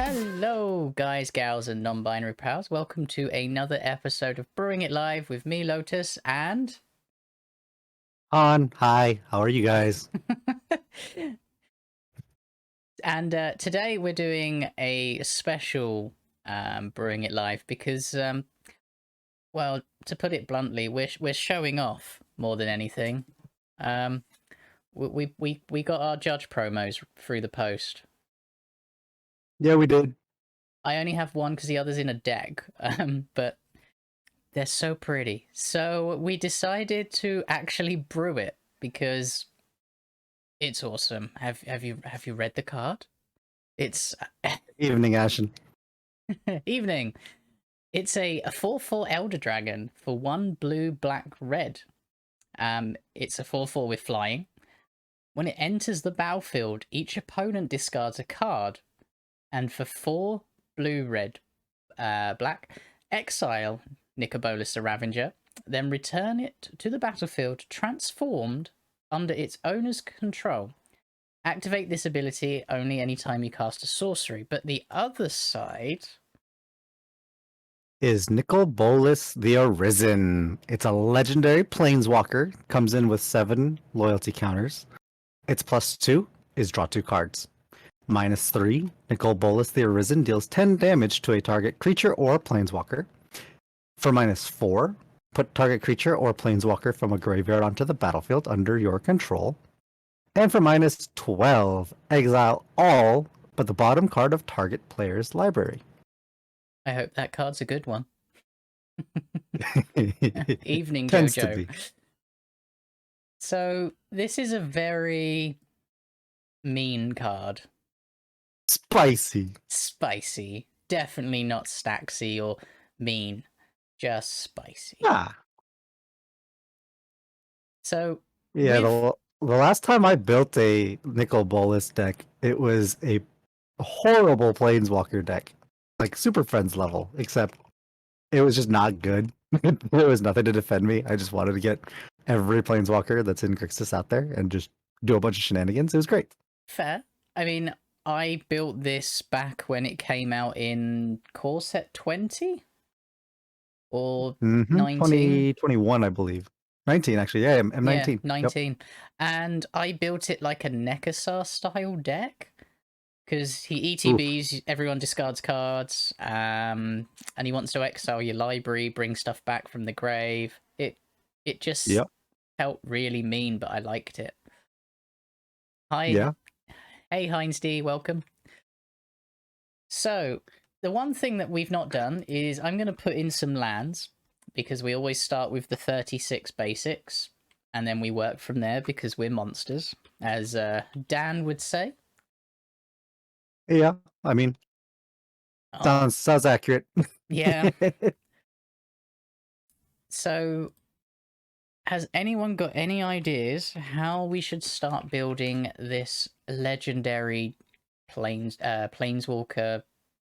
Hello, guys, gals, and non-binary pals. Welcome to another episode of Brewing It Live with me, Lotus, and... Hi, how are you guys? and today we're doing a special Brewing It Live because, well, to put it bluntly, we're showing off more than anything. We got our judge promos through the post. Yeah, we did. I only have one because the other's in a deck, but they're so pretty. So we decided to actually brew it because it's awesome. Have you read the card? It's Evening, Ashen. evening. It's a 4/4 Elder Dragon for 1 blue, black, red. It's a 4/4 with flying. When it enters the battlefield, each opponent discards a card, and for 4 blue, red, black, exile Nicol Bolas the Ravager, then return it to the battlefield transformed under its owner's control. Activate this ability only anytime you cast a sorcery. But the other side Is Nicol Bolas the Arisen. It's a legendary planeswalker, comes in with 7 loyalty counters. Its +2 is draw 2 cards. -3, Nicol Bolas the Arisen deals 10 damage to a target creature or planeswalker. For -4, put target creature or planeswalker from a graveyard onto the battlefield under your control. And for -12, exile all but the bottom card of target player's library. I hope that card's a good one. Evening, Tends Jojo. to be. So this is a very mean card. Spicy. Spicy. Definitely not stacksy or mean. Just spicy. Yeah. So Yeah, the last time I built a Nicol Bolas deck, it was a horrible Planeswalker deck. Like Super Friends level, except it was just not good. There was nothing to defend me. I just wanted to get every Planeswalker that's in Grixis out there and just do a bunch of shenanigans. It was great. fair. I mean, I built this back when it came out in core set 20 or 19. 2021, I believe. 19, actually. Yeah, I'm 19. Yeah, 19. Yep. And I built it like a Nekasar style deck because he ETBs, Oof. Everyone discards cards, and he wants to exile your library, bring stuff back from the grave. It just felt really mean, but I liked it. Hi. Yeah. Hey, Heinz D, welcome. So, the one thing that we've not done is I'm going to put in some lands because we always start with the 36 basics and then we work from there because we're monsters, as Dan would say. Yeah, I mean, sounds accurate. Yeah. So, has anyone got any ideas how we should start building this legendary planeswalker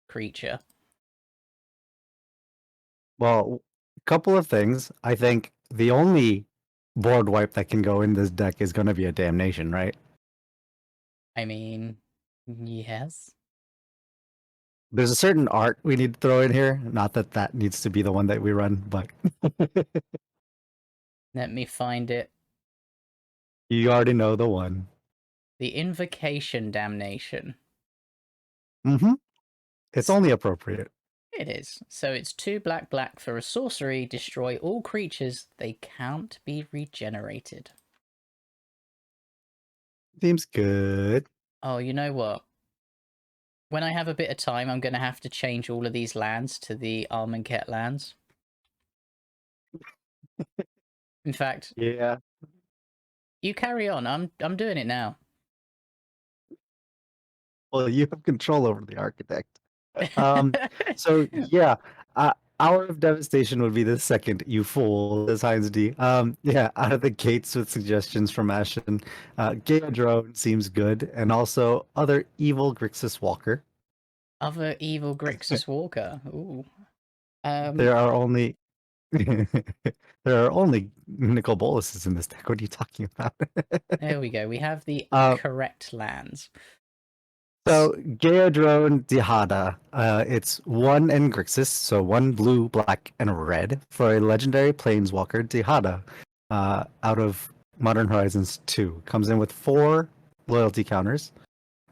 creature? Well, a couple of things. I think the only board wipe that can go in this deck is going to be a Damnation, right? I mean, yes. There's a certain art we need to throw in here. Not that that needs to be the one that we run, but... Let me find it. You already know the one. The Invocation Damnation. Mm-hmm. It's only appropriate. It is. So it's 2 black black for a sorcery. Destroy all creatures. They can't be regenerated. Seems good. Oh, you know what? When I have a bit of time, I'm going to have to change all of these lands to the Armenket lands. In fact, yeah. You carry on. I'm doing it now. Well, you have control over the architect. So yeah, Hour of Devastation would be the second, you fool, as Heinz D. Yeah, out of the gates with suggestions from Ashen. Gaia Drone seems good, and also other evil Grixis Walker. Other evil Grixis Walker. Ooh. There are only there are only Nicol Bolases in this deck. What are you talking about? There we go. We have the correct lands. So Geodrone Dihada, it's 1 in Grixis, so 1 blue, black, and red for a legendary planeswalker Dihada out of Modern Horizons 2. Comes in with 4 loyalty counters,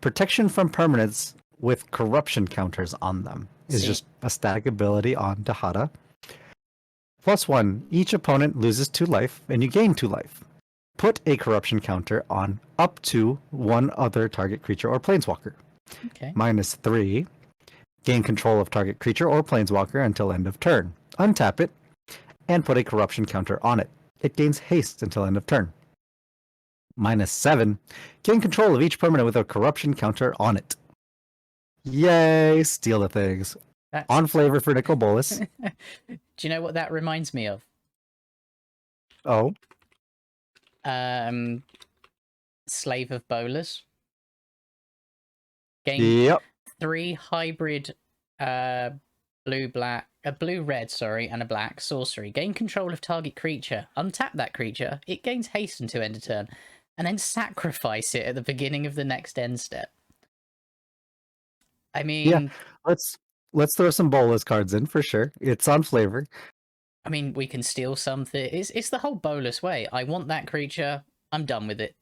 protection from permanents with corruption counters on them. Is just a static ability on Dihada. +1, each opponent loses 2 life, and you gain 2 life. Put a corruption counter on up to 1 other target creature or planeswalker. Okay. -3, gain control of target creature or planeswalker until end of turn. Untap it, and put a corruption counter on it. It gains haste until end of turn. -7, gain control of each permanent with a corruption counter on it. Yay, steal the things. On flavor for Nicol Bolas. Do you know what that reminds me of? Oh. Slave of Bolas. Gain 3 hybrid blue-red, sorry, and a black sorcery. Gain control of target creature. Untap that creature. It gains haste until end of turn. And then sacrifice it at the beginning of the next end step. I mean... Yeah, let's throw some Bolas cards in for sure. It's on flavor. I mean, we can steal something. It's the whole Bolas way. I want that creature. I'm done with it.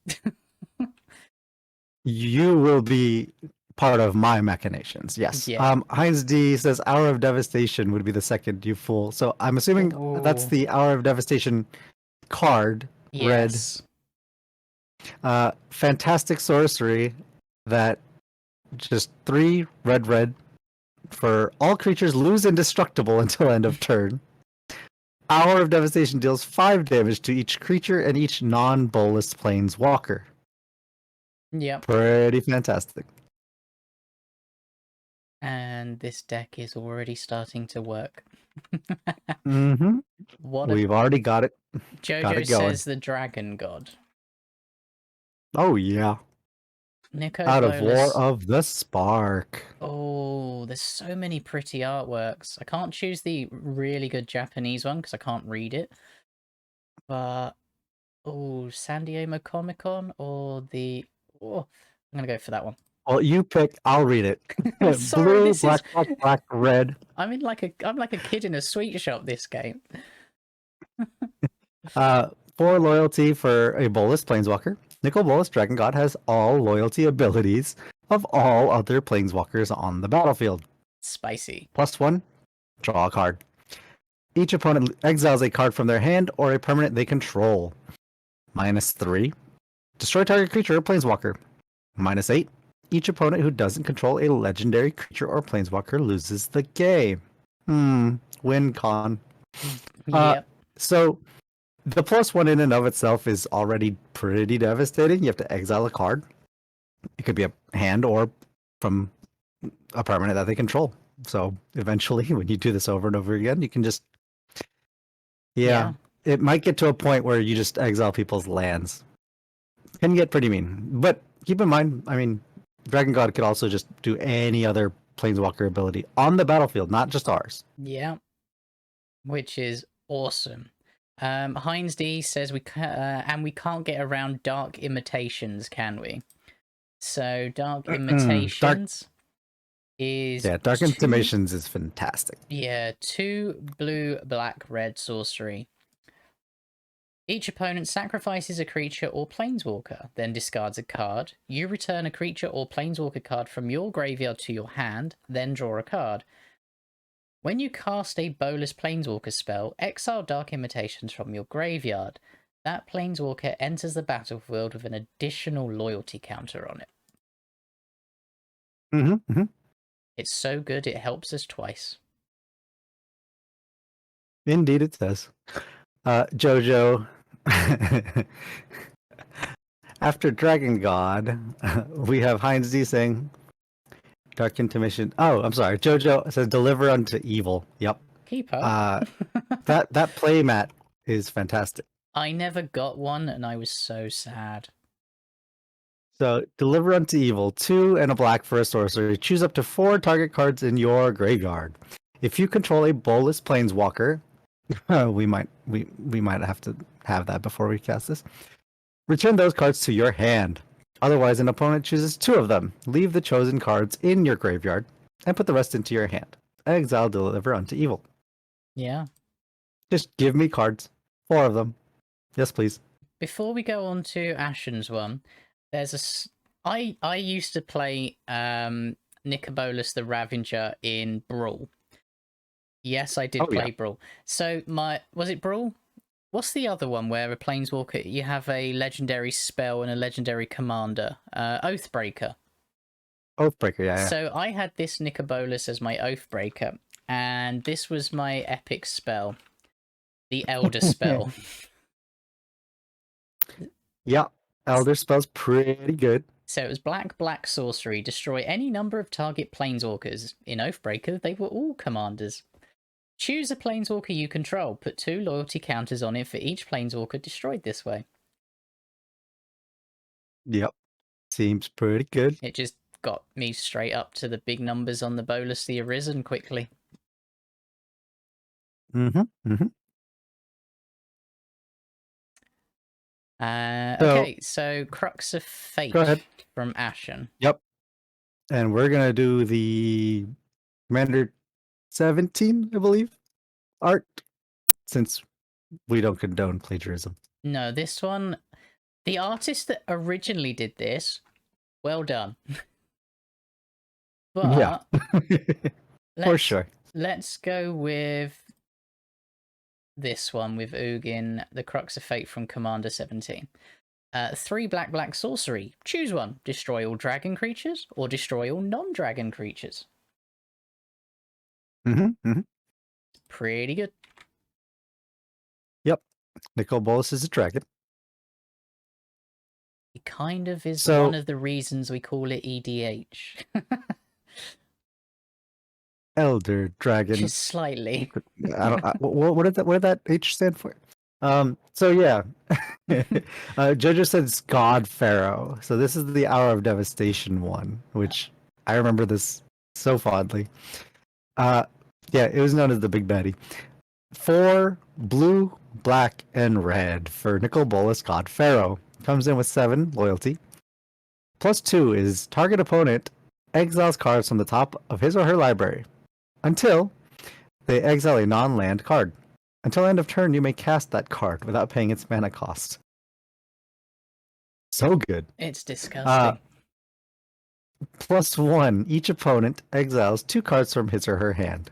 You will be part of my machinations. Yes. Yeah. Heinz D says Hour of Devastation would be the second, you fool. So I'm assuming that's the Hour of Devastation card. Yes. Red. Fantastic sorcery that just 3 red for all creatures lose indestructible until end of turn. Hour of Devastation deals 5 damage to each creature and each non-Bolas planeswalker. Yep. Pretty fantastic. And this deck is already starting to work. Mm-hmm. We've already got it. Jojo says the Dragon God. Oh, yeah. Nicol Out Bolas. of War of the Spark. Oh, there's so many pretty artworks. I can't choose the really good Japanese one because I can't read it. But, San Diego Comic-Con or the... Oh, I'm going to go for that one. Well, you pick. I'll read it. Sorry, Blue, black, red. I'm like a kid in a sweet shop this game. 4 loyalty for a Bolas planeswalker. Nicol Bolas Dragon God has all loyalty abilities of all other planeswalkers on the battlefield. Spicy. +1, draw a card. Each opponent exiles a card from their hand or a permanent they control. -3, destroy target creature or planeswalker. -8, each opponent who doesn't control a legendary creature or planeswalker loses the game. Win con. Yep. So the +1 in and of itself is already pretty devastating. You have to exile a card. It could be a hand or from a permanent that they control. So eventually, when you do this over and over again, you can just... Yeah. It might get to a point where you just exile people's lands. Can get pretty mean. But keep in mind, I mean, Dragon God could also just do any other planeswalker ability on the battlefield, not just ours. Yeah. Which is awesome. Heinz D says we can't get around Dark Imitations, can we? So Dark Imitations is... Yeah, Dark Imitations is fantastic. Yeah, 2 blue, black, red sorcery. Each opponent sacrifices a creature or planeswalker, then discards a card. You return a creature or planeswalker card from your graveyard to your hand, then draw a card. When you cast a Bolas planeswalker spell, exile Dark Imitations from your graveyard. That planeswalker enters the battlefield with an additional loyalty counter on it. It's so good it helps us twice. Indeed it does. Jojo... After Dragon God, we have Heinz D saying Dark Intimation. Oh, I'm sorry. Jojo says deliver unto evil. Yep. Keep up. That playmat is fantastic. I never got one and I was so sad. So deliver unto evil, 2 and a black for a sorcery. Choose up to 4 target cards in your graveyard. If you control a Bolas planeswalker, we might have to have that before we cast this. Return those cards to your hand. Otherwise, an opponent chooses 2 of them. Leave the chosen cards in your graveyard and put the rest into your hand. Exile, deliver unto evil. Yeah. Just give me cards. 4 of them. Yes, please. Before we go on to Ashen's one, I used to play Nicol Bolas the Ravager in Brawl. Yes, I did play Brawl. So was it Brawl? What's the other one where a Planeswalker, you have a legendary spell and a legendary commander? Oathbreaker. Oathbreaker, yeah. So I had this Nicol Bolas as my Oathbreaker, and this was my epic spell, the Elder spell. Yeah, Elder spell's pretty good. So it was black sorcery, destroy any number of target Planeswalkers. In Oathbreaker, they were all commanders. Choose a Planeswalker you control. Put 2 loyalty counters on it for each Planeswalker destroyed this way. Yep. Seems pretty good. It just got me straight up to the big numbers on the Bolas the Arisen quickly. Okay, so Crux of Fate from Ashen. Yep. And we're going to do the Commander 17, I believe, art, since we don't condone plagiarism. No, this one, the artist that originally did this, well done. But yeah, for sure. Let's go with this one with Ugin, the Crux of Fate from Commander 17. 3 black sorcery. Choose one. Destroy all dragon creatures or destroy all non-dragon creatures. Pretty good. Yep. Nicol Bolas is a dragon. It kind of is one of the reasons we call it EDH. Elder dragon. Just slightly. What did that H stand for? So yeah. Jojo says God Pharaoh. So this is the Hour of Devastation one, which I remember this so fondly. Yeah, it was known as the Big Baddie. 4 blue, black, and red for Nicol Bolas God Pharaoh. Comes in with 7 loyalty. +2 is target opponent exiles cards from the top of his or her library until they exile a non-land card. Until end of turn, you may cast that card without paying its mana cost. So good. It's disgusting. +1, each opponent exiles 2 cards from his or her hand.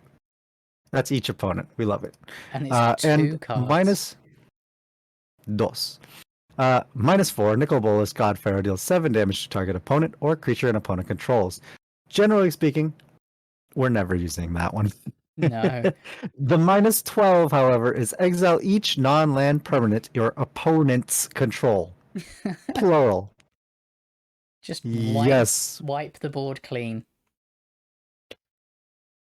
That's each opponent. We love it. And it's 2 cards. -2. -4, Nicol Bolas God Pharaoh deals 7 damage to target opponent or creature an opponent controls. Generally speaking, we're never using that one. No. The -12, however, is exile each non-land permanent your opponent's control. Plural. Just wipe the board clean.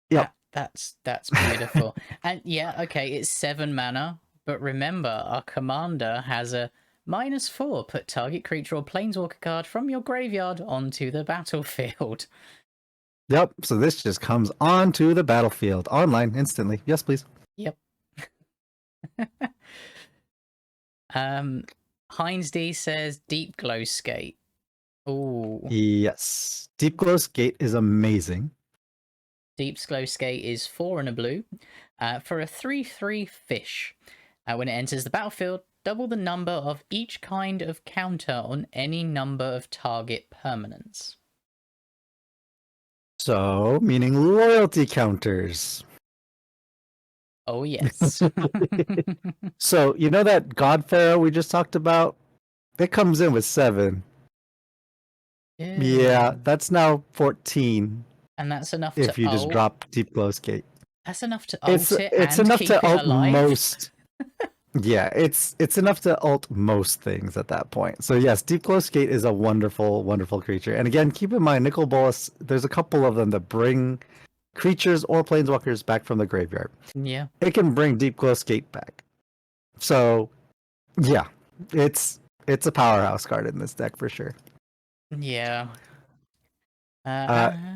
Yeah. That's beautiful. And yeah, okay, it's 7 mana, but remember, our commander has a -4. Put target creature or planeswalker card from your graveyard onto the battlefield. Yep, so this just comes onto the battlefield online instantly. Yes, please. Yep. Heinz D says Deep Glow Skate. Ooh. Yes. Deep Glow Skate is amazing. Deep Glow Skate is 4 and a blue for a 3/3 fish. When it enters the battlefield, double the number of each kind of counter on any number of target permanents. So, meaning loyalty counters. Oh, yes. So, you know that God Pharaoh we just talked about? It comes in with 7. Yeah, that's now 14. And that's enough if you just drop Deep Glow Skate. That's enough to ult it's and enough keep to it ult alive. most. Yeah, it's enough to ult most things at that point. So yes, Deep Glow Skate is a wonderful, wonderful creature. And again, keep in mind, Nicol Bolas, there's a couple of them that bring creatures or planeswalkers back from the graveyard. Yeah. It can bring Deep Glow Skate back. So yeah, it's a powerhouse card in this deck for sure. Yeah.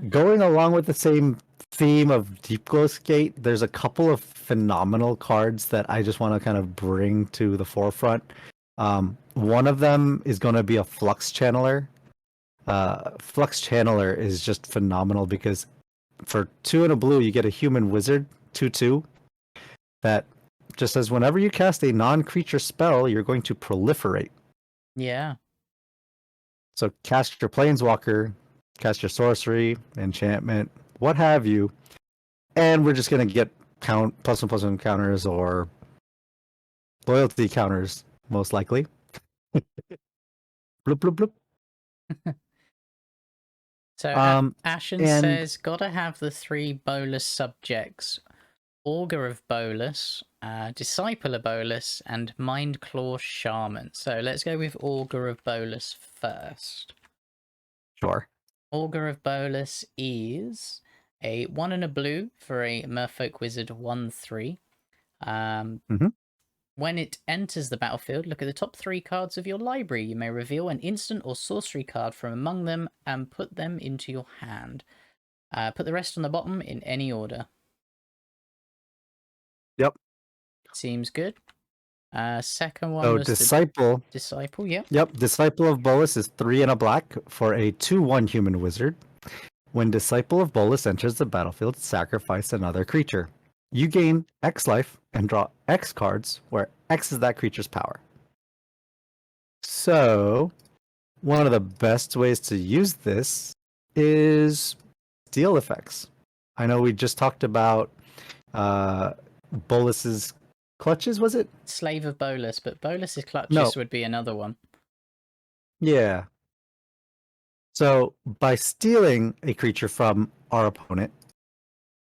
Going along with the same theme of Deep Glow Skate, there's a couple of phenomenal cards that I just want to kind of bring to the forefront. One of them is going to be a Flux Channeler. Flux Channeler is just phenomenal because for 2 and a blue, you get a human wizard, 2/2, that just says whenever you cast a non-creature spell, you're going to proliferate. Yeah. So cast your planeswalker, cast your sorcery, enchantment, what have you, and we're just going to get +1/+1 counters or loyalty counters, most likely. Bloop, bloop, bloop. So Ashen and says, gotta have the 3 Bolas subjects. Augur of Bolas, Disciple of Bolas, and Mindclaw Shaman. So let's go with Augur of Bolas first. Sure. Augur of Bolas is a 1 and a blue for a Merfolk Wizard 1/3. When it enters the battlefield, look at the top 3 cards of your library. You may reveal an instant or sorcery card from among them and put them into your hand. Put the rest on the bottom in any order. Yep. Seems good. Second one So was Disciple. Disciple, yep. Yep, Disciple of Bolas is 3 and a black for a 2/1 human wizard. When Disciple of Bolas enters the battlefield, sacrifice another creature. You gain X life and draw X cards, where X is that creature's power. So, one of the best ways to use this is steal effects. I know we just talked about Bolas's clutches, was it? Slave of Bolas, but Bolas's clutches would be another one. Yeah. So by stealing a creature from our opponent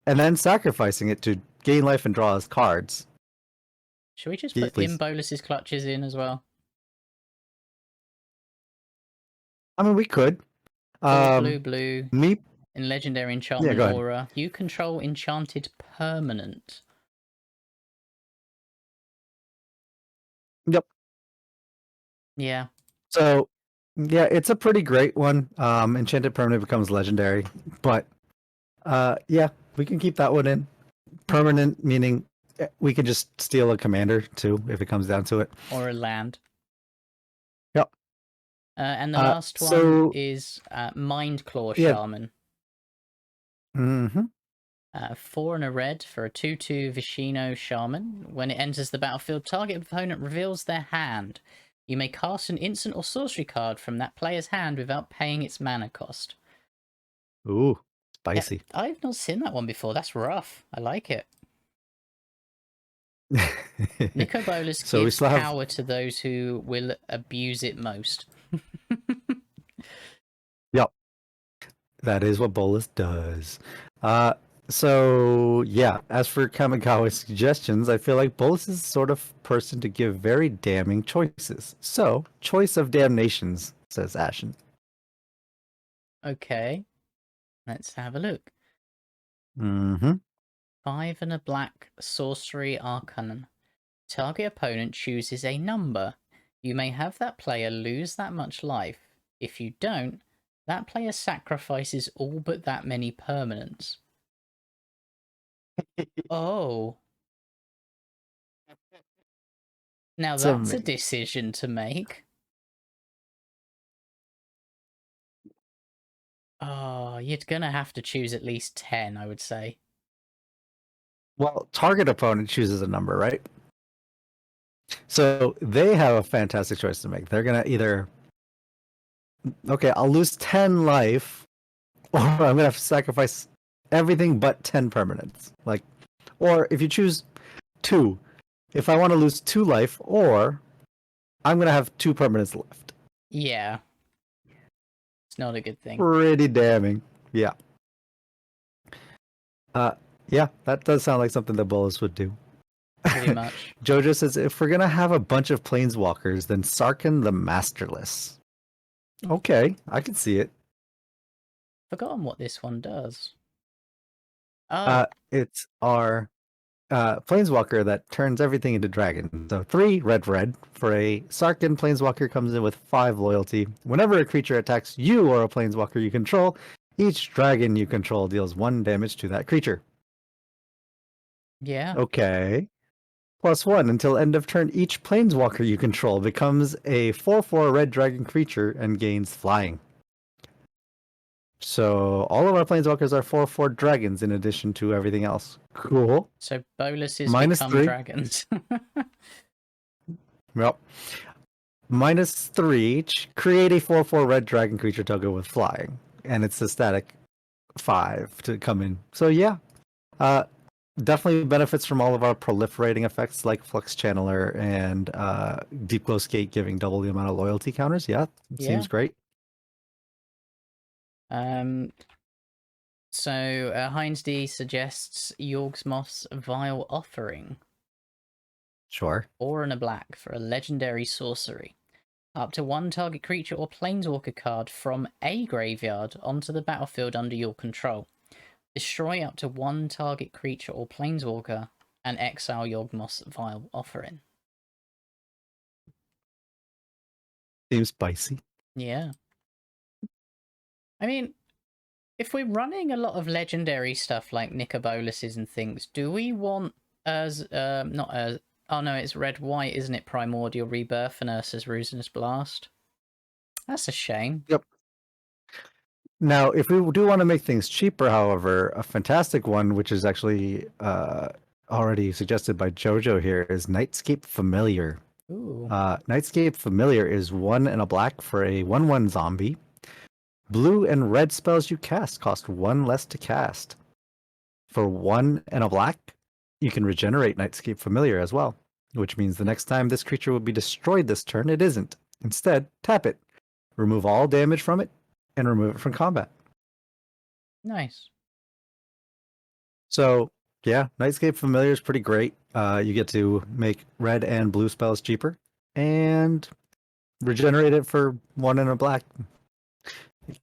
and then sacrificing it to gain life and draw us cards. Should we just put in Bolas's clutches in as well? I mean, we could. Blue. Me? In Legendary Enchantment Aura, you control enchanted permanent. Yep. Yeah. So, yeah, it's a pretty great one. Enchanted permanent becomes legendary, but yeah, we can keep that one in. Permanent meaning we could just steal a commander too if it comes down to it, or a land. Yep. And the last one is Mindclaw Shaman. Mm-hmm. 4 and a red for a 2/2 Vishino Shaman. When it enters the battlefield, target opponent reveals their hand. You may cast an instant or sorcery card from that player's hand without paying its mana cost. Ooh, spicy. Yeah, I've not seen that one before. That's rough. I like it. Nicol Bolas gives power to those who will abuse it most. Yep. That is what Bolas does. So, yeah, as for Kamigawa's suggestions, I feel like Bolas is the sort of person to give very damning choices. So, choice of damnations, says Ashen. Okay. Let's have a look. 5 and a black sorcery arcana. Target opponent chooses a number. You may have that player lose that much life. If you don't, that player sacrifices all but that many permanents. Oh. Now that's a decision to make. Oh, you're gonna have to choose at least 10, I would say. Well, target opponent chooses a number, right? So they have a fantastic choice to make. They're gonna either, okay, I'll lose 10 life, or I'm gonna have to sacrifice everything but 10 permanents. Like, or if you choose 2, if I want to lose 2 life, or I'm gonna have 2 permanents left. Yeah. It's not a good thing. Pretty damning. Yeah. Yeah, that does sound like something that Bolas would do. Pretty much. Jojo says, if we're gonna have a bunch of planeswalkers, then Sarkhan the Masterless. Okay, I can see it. Forgotten what this one does. It's our planeswalker that turns everything into dragon. So 3 red for a Sarkhan planeswalker comes in with 5 loyalty. Whenever a creature attacks you or a planeswalker you control, each dragon you control deals 1 damage to that creature. Yeah. Okay. +1 until end of turn. Each planeswalker you control becomes a 4/4 red dragon creature and gains flying. So all of our planeswalkers are 4/4 dragons in addition to everything else. Cool. So boluses Minus become 3. dragons. Yep. -3 each. Create a 4/4 red dragon creature token with flying, and it's a static 5 to come in. So yeah, definitely benefits from all of our proliferating effects like Flux Channeler and Deep Glow Skate giving double the amount of loyalty counters. Yeah, it seems great. So Heinz D suggests Yorg's Vile Offering. Sure. 4 and a black for a legendary sorcery. Up to 1 target creature or planeswalker card from a graveyard onto the battlefield under your control. Destroy up to 1 target creature or planeswalker and exile Yorg's Vile Offering. Seems spicy. Yeah. I mean, if we're running a lot of legendary stuff like Nicol Bolas's and things, do we want not as oh no, it's red white, isn't it? Primordial Rebirth and Ursa's Ruinous Blast. That's a shame. Yep. Now, if we do want to make things cheaper, however, a fantastic one, which is actually already suggested by Jojo here, is Nightscape Familiar. Ooh. Nightscape Familiar is 1 and a black for a 1/1 zombie. Blue and red spells you cast cost 1 less to cast. For 1 and a black, you can regenerate Nightscape Familiar as well, which means the next time this creature will be destroyed this turn, it isn't. Instead, tap it, remove all damage from it, and remove it from combat. Nice. So, yeah, Nightscape Familiar is pretty great. You get to make red and blue spells cheaper and regenerate it for 1 and a black.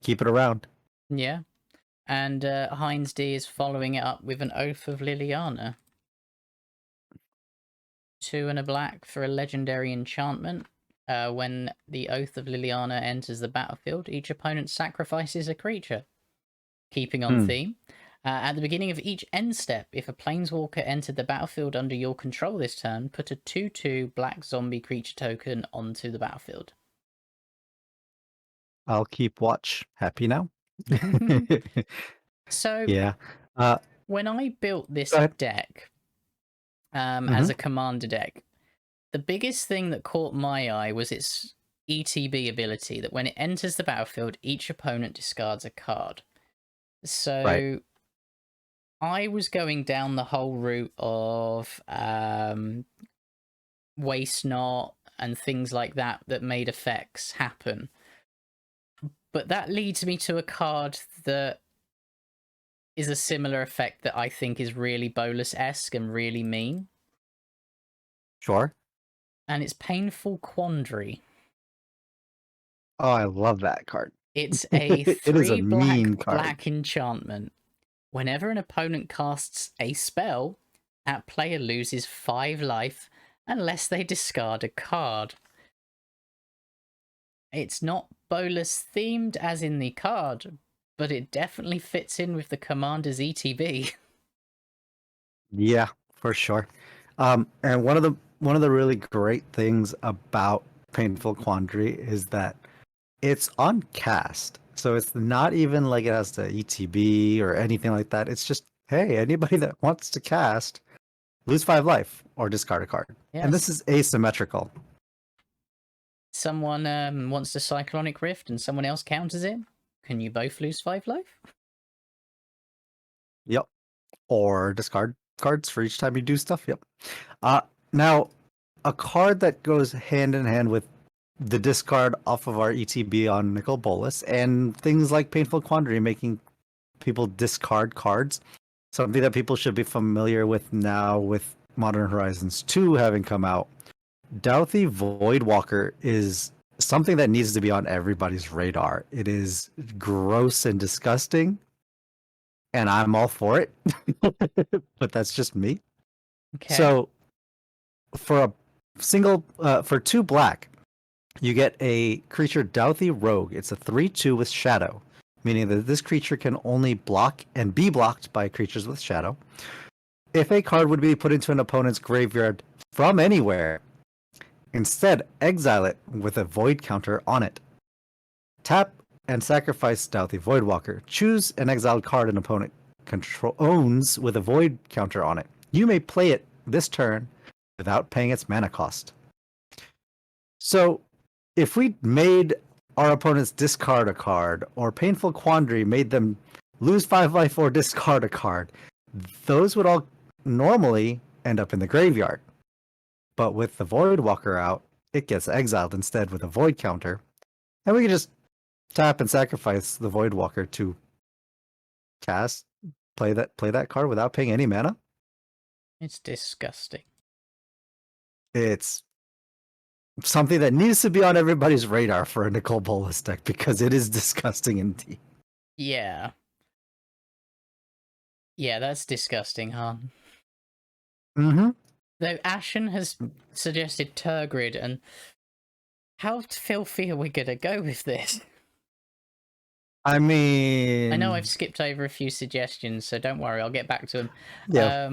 Keep it around. Yeah. And Heinz D is following it up with an Oath of Liliana. 2 and a black for a legendary enchantment. When the Oath of Liliana enters the battlefield, each opponent sacrifices a creature. Keeping on theme. At the beginning of each end step, if a planeswalker entered the battlefield under your control this turn, put a 2/2 black zombie creature token onto the battlefield. I'll keep watch. Happy now? So, yeah. When I built this deck as a commander deck, the biggest thing that caught my eye was its ETB ability, that when it enters the battlefield, each opponent discards a card. So I was going down the whole route of Waste Not and things like that that made effects happen. But that leads me to a card that is a similar effect that I think is really Bolas-esque and really mean. Sure. And it's Painful Quandary. Oh, I love that card. It's a 3 it is a mean card. black enchantment. Whenever an opponent casts a spell, that player loses 5 life unless they discard a card. It's not Bolas themed as in the card, but it definitely fits in with the commander's ETB. Yeah, for sure. And one of the really great things about Painful Quandary is that it's on cast. So it's not even like it has the ETB or anything like that. It's just, hey, anybody that wants to cast, lose 5 life or discard a card. Yes. And this is asymmetrical. Someone wants to Cyclonic Rift and someone else counters it. Can you both lose 5 life? Yep. Or discard cards for each time you do stuff. Yep. Now, a card that goes hand in hand with the discard off of our ETB on Nicol Bolas and things like Painful Quandary making people discard cards. Something that people should be familiar with now with Modern Horizons 2 having come out. Dauthi Voidwalker is something that needs to be on everybody's radar. It is gross and disgusting, and I'm all for it. But that's just me. Okay. So for a single for 2 black, you get a creature Dauthi Rogue. It's a 3/2 with Shadow, meaning that this creature can only block and be blocked by creatures with Shadow. If a card would be put into an opponent's graveyard from anywhere, instead exile it with a void counter on it. Tap, and sacrifice Stealthy Voidwalker. Choose an exiled card an opponent owns with a void counter on it. You may play it this turn without paying its mana cost. So, if we made our opponents discard a card, or Painful Quandary made them lose 5 life or discard a card, those would all normally end up in the graveyard. But with the Voidwalker out, it gets exiled instead with a void counter. And we can just tap and sacrifice the Voidwalker to play that card without paying any mana. It's disgusting. It's something that needs to be on everybody's radar for a Nicol Bolas deck because it is disgusting indeed. Yeah. Yeah, that's disgusting, huh? Mm-hmm. Though Ashen has suggested Turgrid, and how filthy are we gonna go with this? I mean, I know I've skipped over a few suggestions, so don't worry, I'll get back to them. Yeah,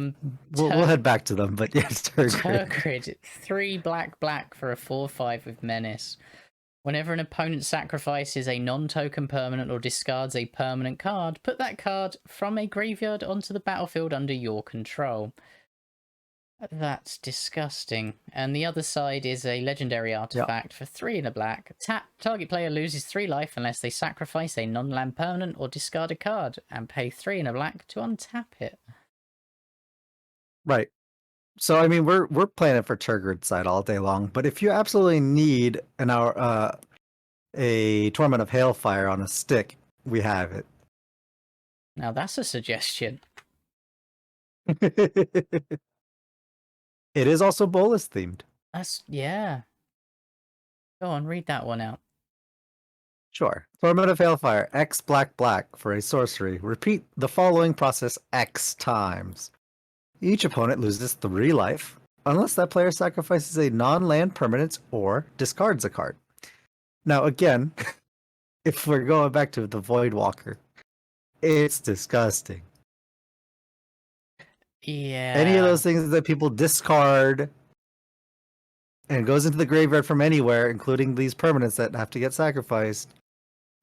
we'll head back to them, but yes, Turgrid, 3 black for a 4/5 with Menace. Whenever an opponent sacrifices a non-token permanent or discards a permanent card, put that card from a graveyard onto the battlefield under your control. That's disgusting. And the other side is a legendary artifact for 3 in a black. Tap. Target player loses 3 life unless they sacrifice a non-land permanent or discard a card, and pay 3 in a black to untap it. Right. So I mean, we're playing it for Turgrid's side all day long. But if you absolutely need a Torment of Hailfire on a stick, we have it. Now that's a suggestion. It is also Bolas themed. Yeah. Go on, read that one out. Sure. Torment of Hailfire, X black for a sorcery. Repeat the following process X times. Each opponent loses 3 life, unless that player sacrifices a non-land permanent or discards a card. Now again, if we're going back to the Voidwalker, it's disgusting. Yeah. Any of those things that people discard and goes into the graveyard from anywhere, including these permanents that have to get sacrificed,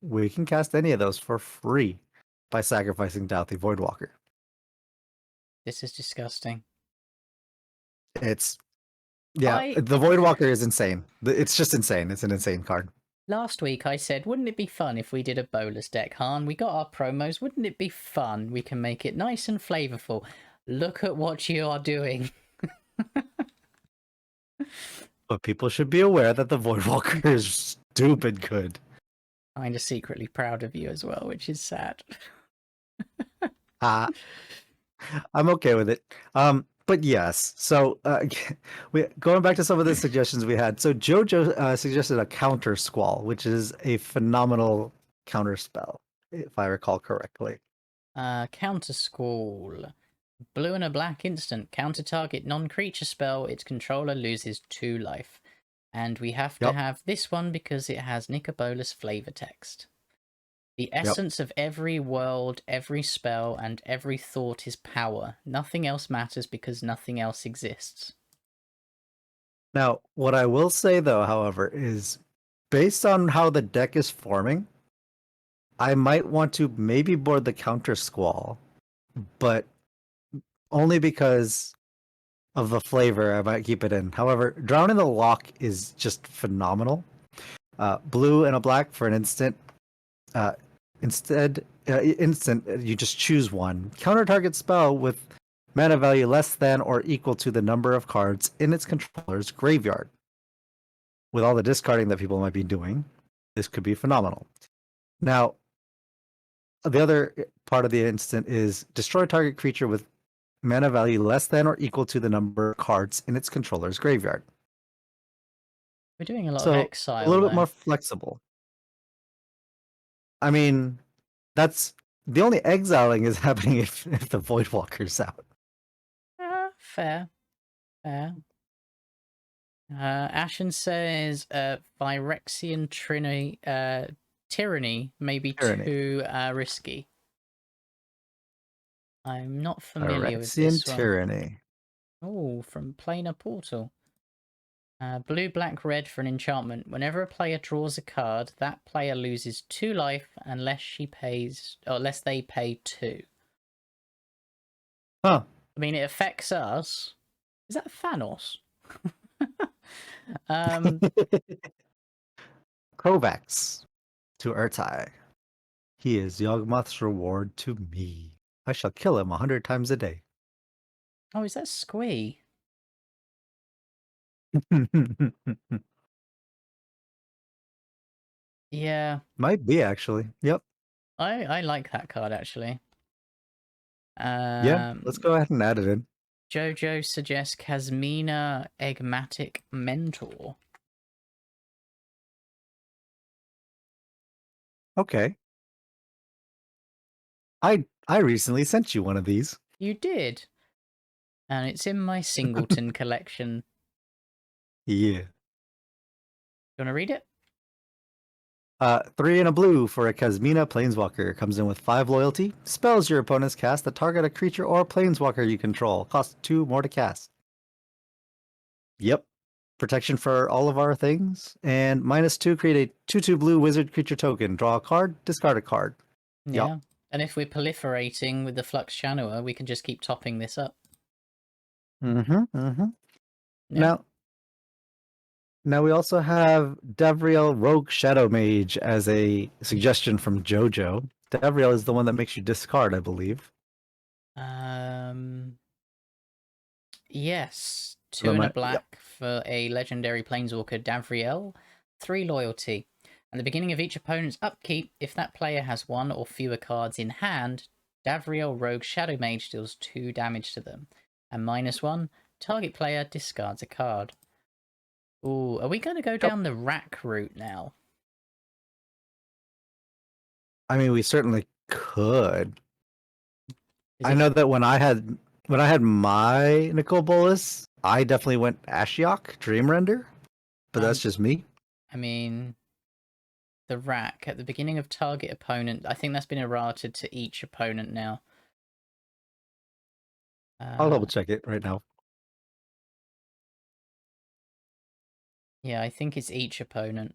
we can cast any of those for free by sacrificing Douthie Voidwalker. This is disgusting. The Voidwalker is insane. It's just insane. It's an insane card. Last week I said, wouldn't it be fun if we did a Bolas deck, Han? We got our promos. Wouldn't it be fun? We can make it nice and flavorful. Look at what you are doing. But people should be aware that the Voidwalker is stupid good. Kind of secretly proud of you as well, which is sad. I'm okay with it. But yes, so going back to some of the suggestions we had. So Jojo suggested a counter Squall, which is a phenomenal counter spell, if I recall correctly. Counter Squall. Blue and a black instant. Counter target non-creature spell. Its controller loses 2 life. And we have to have this one because it has Nicol Bolas flavor text. The essence of every world, every spell, and every thought is power. Nothing else matters because nothing else exists. Now, what I will say, though, however, is based on how the deck is forming, I might want to maybe board the counter Squall, but only because of the flavor, I might keep it in. However, Drown in the Lock is just phenomenal. Blue and a black for an instant. Instant, you just choose one. Counter target spell with mana value less than or equal to the number of cards in its controller's graveyard. With all the discarding that people might be doing, this could be phenomenal. Now, the other part of the instant is destroy target creature with mana value less than or equal to the number of cards in its controller's graveyard. We're doing a lot of exile. A little bit more flexible. I mean, that's the only exiling is happening if the Voidwalker's out. Fair. Ashen says Phyrexian tyranny may be too risky. I'm not familiar with this one. Tyranny. Oh, from Planar Portal. Blue, black, red for an enchantment. Whenever a player draws a card, that player loses 2 life unless unless they pay 2. Huh. I mean, it affects us. Is that Thanos? um, Kovacs to Urtai. He is Yawgmoth's reward to me. I shall kill him 100 times a day. oh, is that Squee? Yeah, Might be, actually. Yep. I like that card actually. Yeah, let's go ahead and add it in. Jojo suggests Kasmina Egmatic Mentor. Okay. I recently sent you one of these. You did, and it's in my singleton collection. Yeah. You want to read it? 3 and a blue for a Kasmina Planeswalker. Comes in with 5 loyalty. Spells your opponents cast that target a creature or Planeswalker you control. Costs 2 more to cast. Yep. Protection for all of our things. And -2, create a 2/2 blue wizard creature token. Draw a card, discard a card. Yeah. Yep. And if we're proliferating with the Flux Channeler, we can just keep topping this up. Mm-hmm. Mm-hmm. Yeah. Now we also have Dabrielle Rogue Shadow Mage as a suggestion from JoJo. Dabrielle is the one that makes you discard, I believe. Yes. 2 and a black for a legendary planeswalker, Dabrielle. 3 loyalty. At the beginning of each opponent's upkeep, if that player has 1 or fewer cards in hand, Dabrielle Rogue Shadow Mage deals 2 damage to them. And -1, target player discards a card. Ooh, are we going to go down the rack route now? I mean, we certainly could. I know that when I had my Nicol Bolas, I definitely went Ashiok Dream Render, but that's just me. I mean, the rack at the beginning of target opponent. I think that's been errated to each opponent now. I'll double check it right now. Yeah, I think it's each opponent.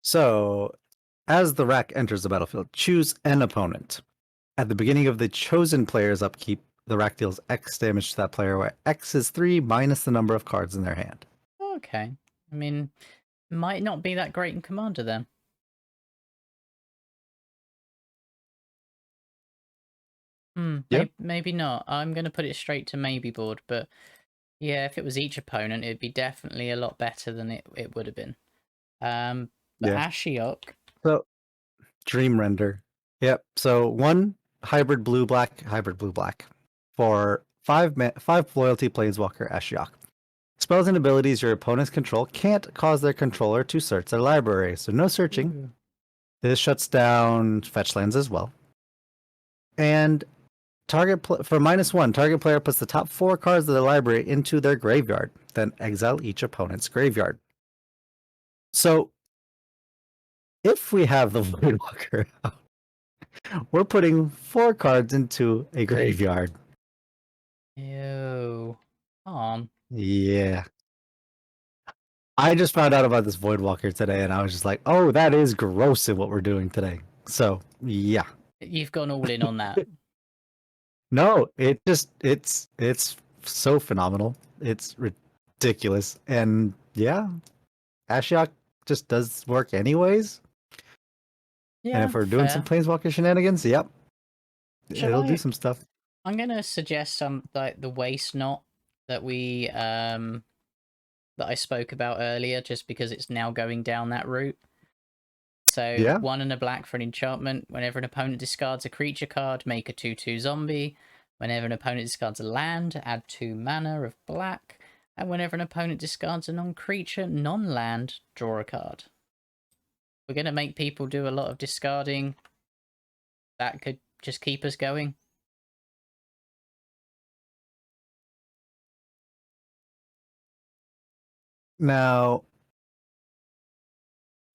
So, as the rack enters the battlefield, choose an opponent. At the beginning of the chosen player's upkeep, the rack deals X damage to that player, where X is 3 minus the number of cards in their hand. Okay. I mean, might not be that great in Commander then. Yeah. Maybe not. I'm going to put it straight to maybe board, but yeah, if it was each opponent, it'd be definitely a lot better than it would have been. But Yeah. Ashiok. So, Dream Render. Yep. So, 1 hybrid blue-black for 5 loyalty planeswalker Ashiok. Spells and abilities your opponents control can't cause their controller to search their library, so no searching. Ooh. This shuts down fetch lands as well. And for -1, target player puts the top 4 cards of the library into their graveyard, then exile each opponent's graveyard. So, if we have the Voidwalker out, we're putting 4 cards into a graveyard. Ew. Yeah. I just found out about this Voidwalker today, and I was just like, oh, that is gross in what we're doing today. So, yeah. You've gone all in on that. No, it's so phenomenal. It's ridiculous. And yeah, Ashiok just does work anyways. Yeah, and if we're doing some Planeswalker shenanigans, yep. It'll do some stuff. I'm gonna suggest some like the waste knot that we that I spoke about earlier, just because it's now going down that route. So Yeah. 1 and a black for an enchantment. Whenever an opponent discards a creature card, make a 2/2 zombie. Whenever an opponent discards a land, add 2 mana of black. And whenever an opponent discards a non-creature, non-land, draw a card. We're gonna make people do a lot of discarding. That could just keep us going. Now,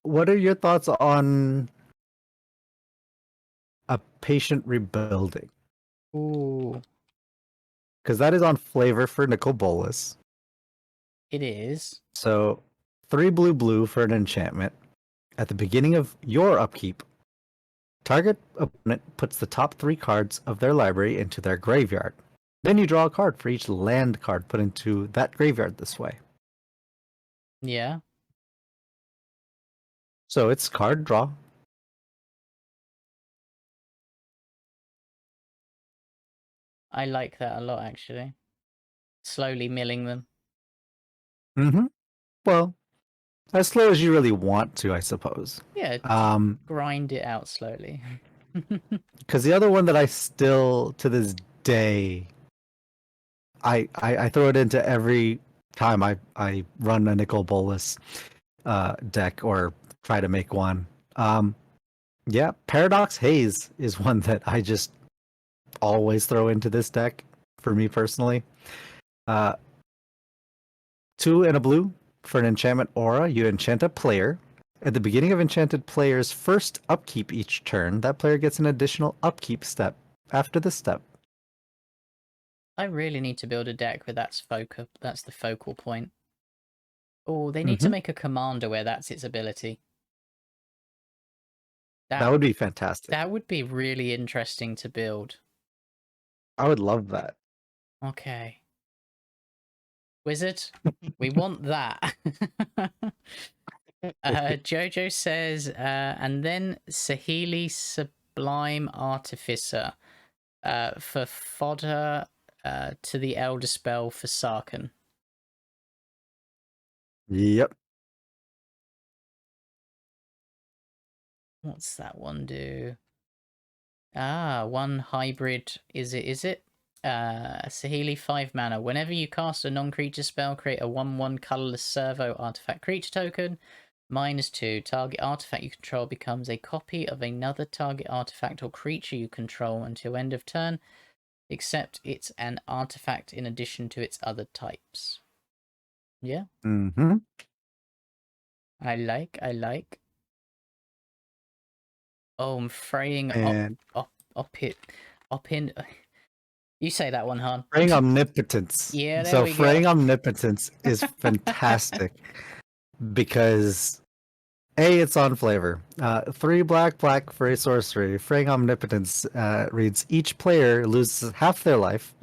what are your thoughts on a patient rebuilding? Ooh. Because that is on flavor for Nicol Bolas. It is. So 3 blue blue for an enchantment. At the beginning of your upkeep, target opponent puts the top 3 cards of their library into their graveyard. Then you draw a card for each land card put into that graveyard this way. Yeah. So it's card draw. I like that a lot, actually. Slowly milling them. Mm-hmm. Well, as slow as you really want to, I suppose. Yeah, grind it out slowly. Because the other one that I still, to this day, I throw it into every time I run a Nicol Bolas deck or try to make one. Yeah, Paradox Haze is one that I just always throw into this deck for me personally. 2 and a blue for an enchantment aura. You enchant a player. At the beginning of enchanted player's first upkeep each turn, that player gets an additional upkeep step after the step. I really need to build a deck where that's the focal point. Oh, they need to make a commander where that's its ability. That would be fantastic. That would be really interesting to build. I would love that. Okay. Wizard, we want that. Jojo says, and then Saheeli Sublime Artificer for fodder to the Elder Spell for Sarkhan. Yep. What's that one do? One hybrid. Is it? Saheeli 5 mana. Whenever you cast a non-creature spell, create a 1/1 colorless servo artifact creature token. -2. Target artifact you control becomes a copy of another target artifact or creature you control until end of turn, except it's an artifact in addition to its other types. Yeah. Mm-hmm. I like. Oh, I'm fraying And up in. You say that one, Han. Fraying Omnipotence. Yeah, there so we Fraying go. Omnipotence is fantastic because it's on flavor. 3 black for a sorcery. Fraying Omnipotence reads each player loses half their life,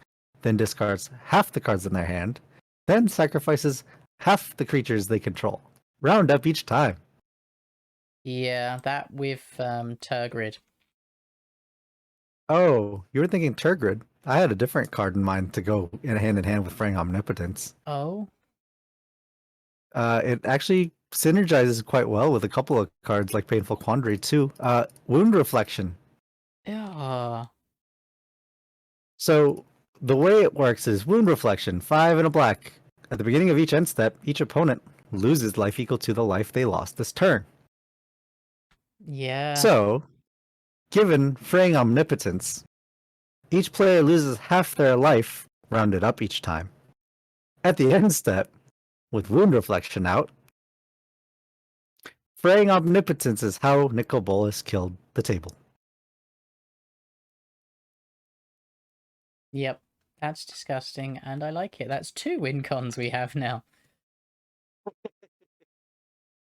then discards half the cards in their hand, then sacrifices half the creatures they control. Round up each time. Yeah, that with Tergrid. Oh, you were thinking Turgrid. I had a different card in mind to go in hand with Fraying Omnipotence. Oh. It actually synergizes quite well with a couple of cards like Painful Quandary too. Wound Reflection. Yeah. So the way it works is Wound Reflection, 5 and a black. At the beginning of each end step, each opponent loses life equal to the life they lost this turn. Yeah. So, given Fraying Omnipotence, each player loses half their life, rounded up each time. At the end step, with Wound Reflection out, Fraying Omnipotence is how Nicol Bolas killed the table. Yep. That's disgusting, and I like it. That's 2 win cons we have now.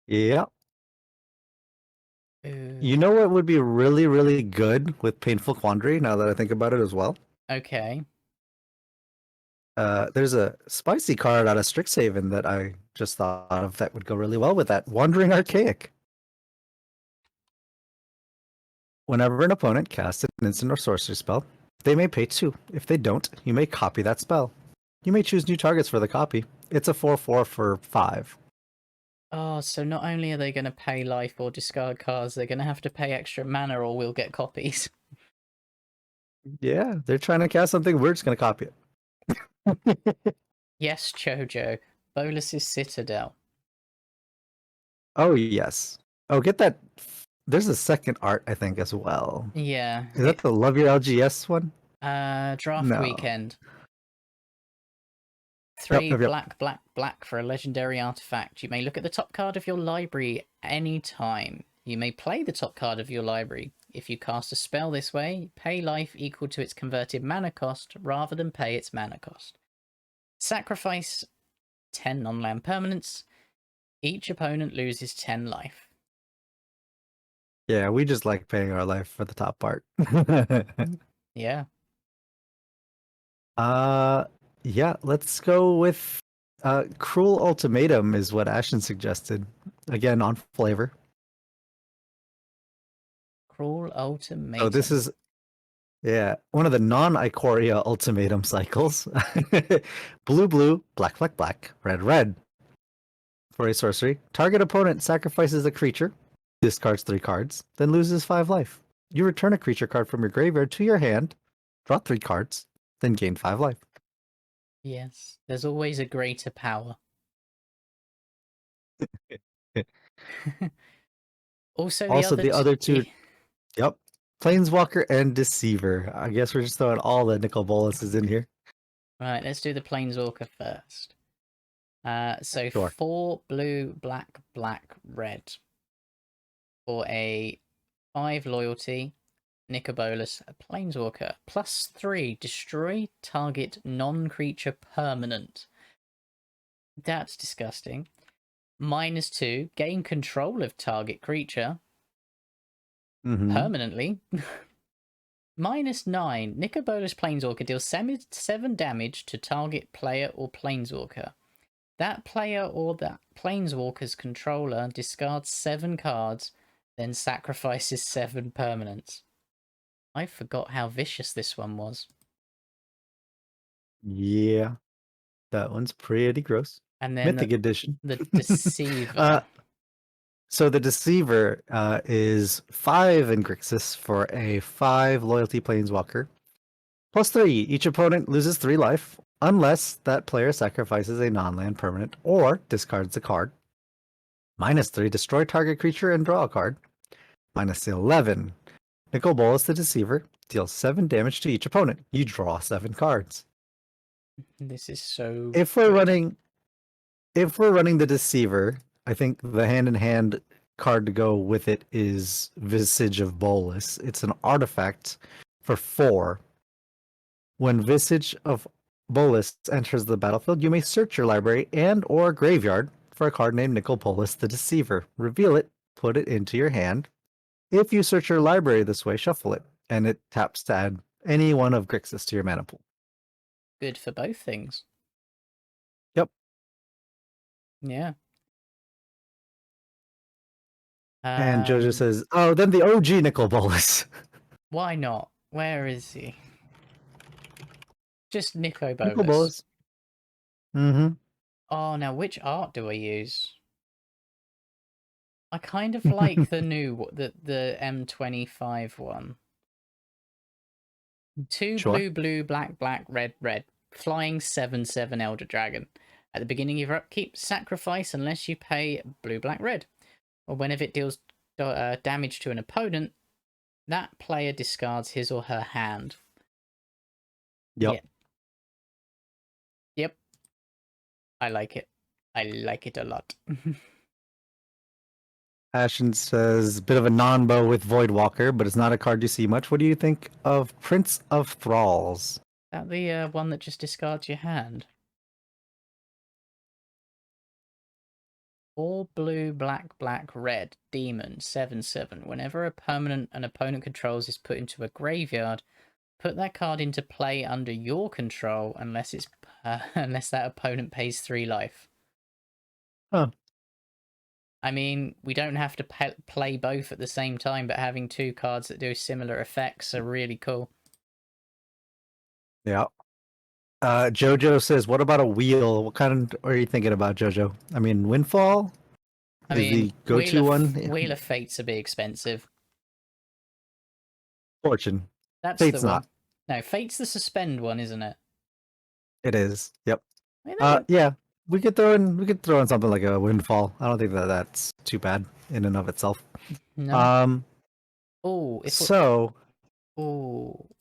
Yeah. Ooh. You know what would be really, really good with Painful Quandary, now that I think about it as well? Okay. There's a spicy card out of Strixhaven that I just thought of that would go really well with that. Wandering Archaic. Whenever an opponent casts an instant or sorcery spell, they may pay 2. If they don't, you may copy that spell. You may choose new targets for the copy. It's a 4/4 for 5. Oh, so not only are they going to pay life or discard cards, they're going to have to pay extra mana or we'll get copies. Yeah, they're trying to cast something, we're just going to copy it. Yes, Jojo. Bolas's Citadel. Oh, yes. Oh, get that. There's a second art, I think, as well. Yeah. Is that the Love Your LGS one? Draft Weekend. 3 Yep. black for a legendary artifact. You may look at the top card of your library anytime. You may play the top card of your library. If you cast a spell this way, pay life equal to its converted mana cost rather than pay its mana cost. Sacrifice 10 non-land permanents. Each opponent loses 10 life. Yeah, we just like paying our life for the top part. Yeah. Yeah, let's go with Cruel Ultimatum is what Ashton suggested. Again, on flavor. Cruel So Ultimatum. this is one of the non-Ikoria ultimatum cycles. Blue, blue, black, black, black, red, red. For a sorcery, target opponent sacrifices a creature, discards 3 cards, then loses 5 life. You return a creature card from your graveyard to your hand, draw 3 cards, then gain 5 life. Yes. There's always a greater power. Also, Also, the other two, the yep, Planeswalker and Deceiver. I guess we're just throwing all the Nicol Bolases in here. Right, let's do the Planeswalker first. So Sure. 4 blue, black, black, red. For a 5 loyalty, Nicol Bolas, a Planeswalker. +3, destroy target non-creature permanent. That's disgusting. -2, gain control of target creature permanently. -9, Nicol Bolas Planeswalker deals 7 damage to target player or Planeswalker. That player or that Planeswalker's controller discards 7 cards, then sacrifices 7 permanents. I forgot how vicious this one was. Yeah, that one's pretty gross. And then Mythic Edition. the Deceiver. So the Deceiver is 5 in Grixis for a 5 loyalty Planeswalker. +3, each opponent loses 3 life, unless that player sacrifices a non-land permanent or discards a card. -3, destroy target creature and draw a card. -11, Nicol Bolas the Deceiver deals 7 damage to each opponent. You draw 7 cards. This is so If we're good. running the Deceiver, I think the hand-in-hand card to go with it is Visage of Bolas. It's an artifact for 4. When Visage of Bolas enters the battlefield, you may search your library and or graveyard for a card named Nicol Bolas the Deceiver. Reveal it, put it into your hand. If you search your library this way, shuffle it, and it taps to add any one of Grixis to your mana pool. Good for both things. Yep. Yeah. And Jojo says, oh, then the OG Nicol Bolas. Why not? Where is he? Just Nicol Nicol Bolas. Bolas. Mm-hmm. Oh, now which art do I use? I kind of like the new, the M25 one. 2 Sure. blue, blue, black, black, red, red. Flying 7/7 Elder Dragon. At the beginning of your upkeep, sacrifice unless you pay blue, black, red. Or whenever it deals damage to an opponent, that player discards his or her hand. Yep. Yeah. Yep. I like it. I like it a lot. Ashen says, bit of a non-bow with Voidwalker, but it's not a card you see much. What do you think of Prince of Thralls? That the one that just discards your hand? 4 blue, black, black, red, demon, 7/7. Whenever a permanent an opponent controls is put into a graveyard, put that card into play under your control unless it's unless that opponent pays 3 life. Huh. I mean, we don't have to play both at the same time, but having 2 cards that do similar effects are really cool. Yeah. Jojo says, what about a wheel? What kind are you thinking about, Jojo? I mean, Windfall I is mean, the go-to one. Wheel of Fate's a bit expensive. Fortune. That's Fate's the one. not. No, Fate's the suspend one, isn't it? It is. Yep. I mean, Yeah. We could throw in something like a Windfall. I don't think that's too bad in and of itself. no.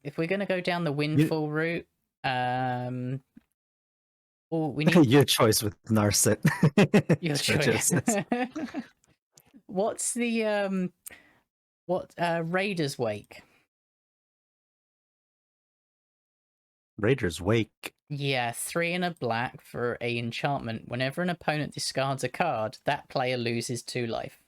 If we're gonna go down the Windfall route, we need your choice with Narset. your choice. What's the Raiders Wake? Rager's Wake. Yeah, 3 and a black for a enchantment. Whenever an opponent discards a card, that player loses 2 life.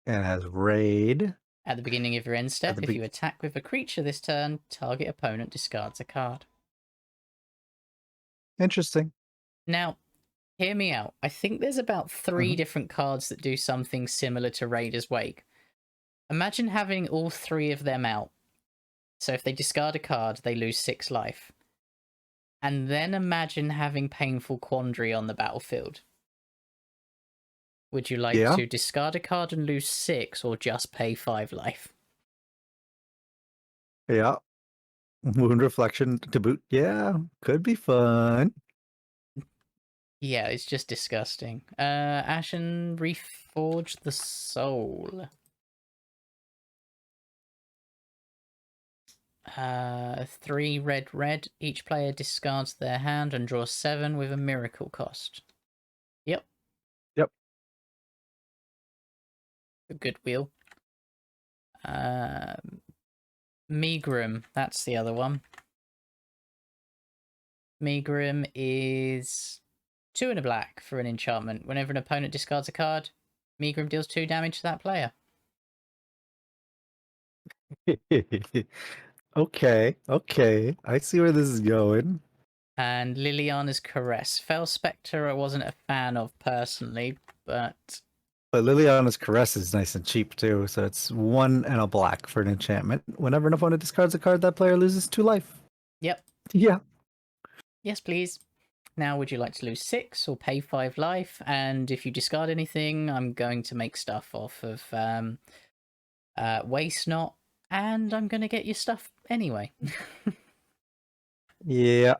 And it has Raid. At the beginning of your end step, the if you attack with a creature this turn, target opponent discards a card. Interesting. Now, hear me out. I think there's about 3 different cards that do something similar to Raider's Wake. Imagine having all 3 of them out. So if they discard a card, they lose 6 life. And then imagine having Painful Quandary on the battlefield. Would you like to discard a card and lose 6, or just pay 5 life? Yeah. Moon Reflection to boot. Yeah, could be fun. Yeah, it's just disgusting. Ashen Reforge the Soul. 3 red. Each player discards their hand and draws 7 with a miracle cost. Yep. A good wheel. Megrim, that's the other one. Megrim is 2 and a black for an enchantment. Whenever an opponent discards a card, Megrim deals 2 damage to that player. Okay. I see where this is going. And Liliana's Caress. Fel Spectre I wasn't a fan of personally, but Liliana's Caress is nice and cheap too, so it's 1 and a black for an enchantment. Whenever an opponent discards a card, that player loses 2 life. Yep. Yeah. Yes, please. Now, would you like to lose 6 or pay 5 life? And if you discard anything, I'm going to make stuff off of Waste Not, and I'm going to get your stuff anyway. Yeah.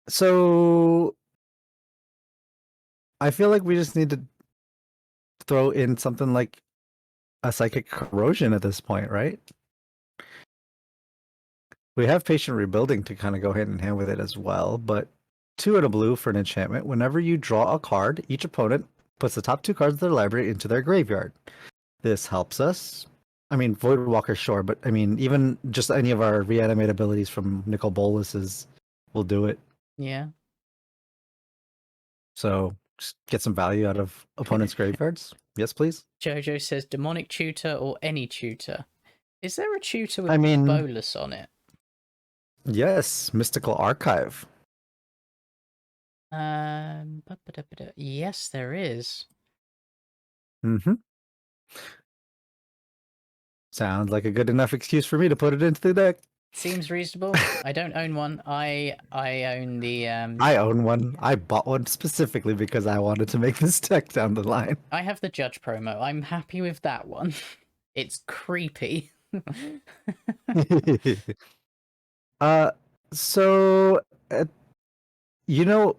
So I feel like we just need to throw in something like a Psychic Corrosion at this point, right? We have Patient Rebuilding to kind of go hand in hand with it as well, but 2 and a blue for an enchantment. Whenever you draw a card, each opponent puts the top 2 cards of their library into their graveyard. This helps us. I mean, Voidwalker, sure, but I mean, even just any of our reanimate abilities from Nicol Bolas will do it. Yeah. So just get some value out of opponents' graveyards. Yes, please. Jojo says Demonic Tutor or any tutor. Is there a tutor with Bolas on it? Yes, Mystical Archive. Yes, there is. Sounds like a good enough excuse for me to put it into the deck. Seems reasonable. I don't own one. I own the I own one. I bought one specifically because I wanted to make this deck down the line. I have the Judge promo. I'm happy with that one. It's creepy. You know,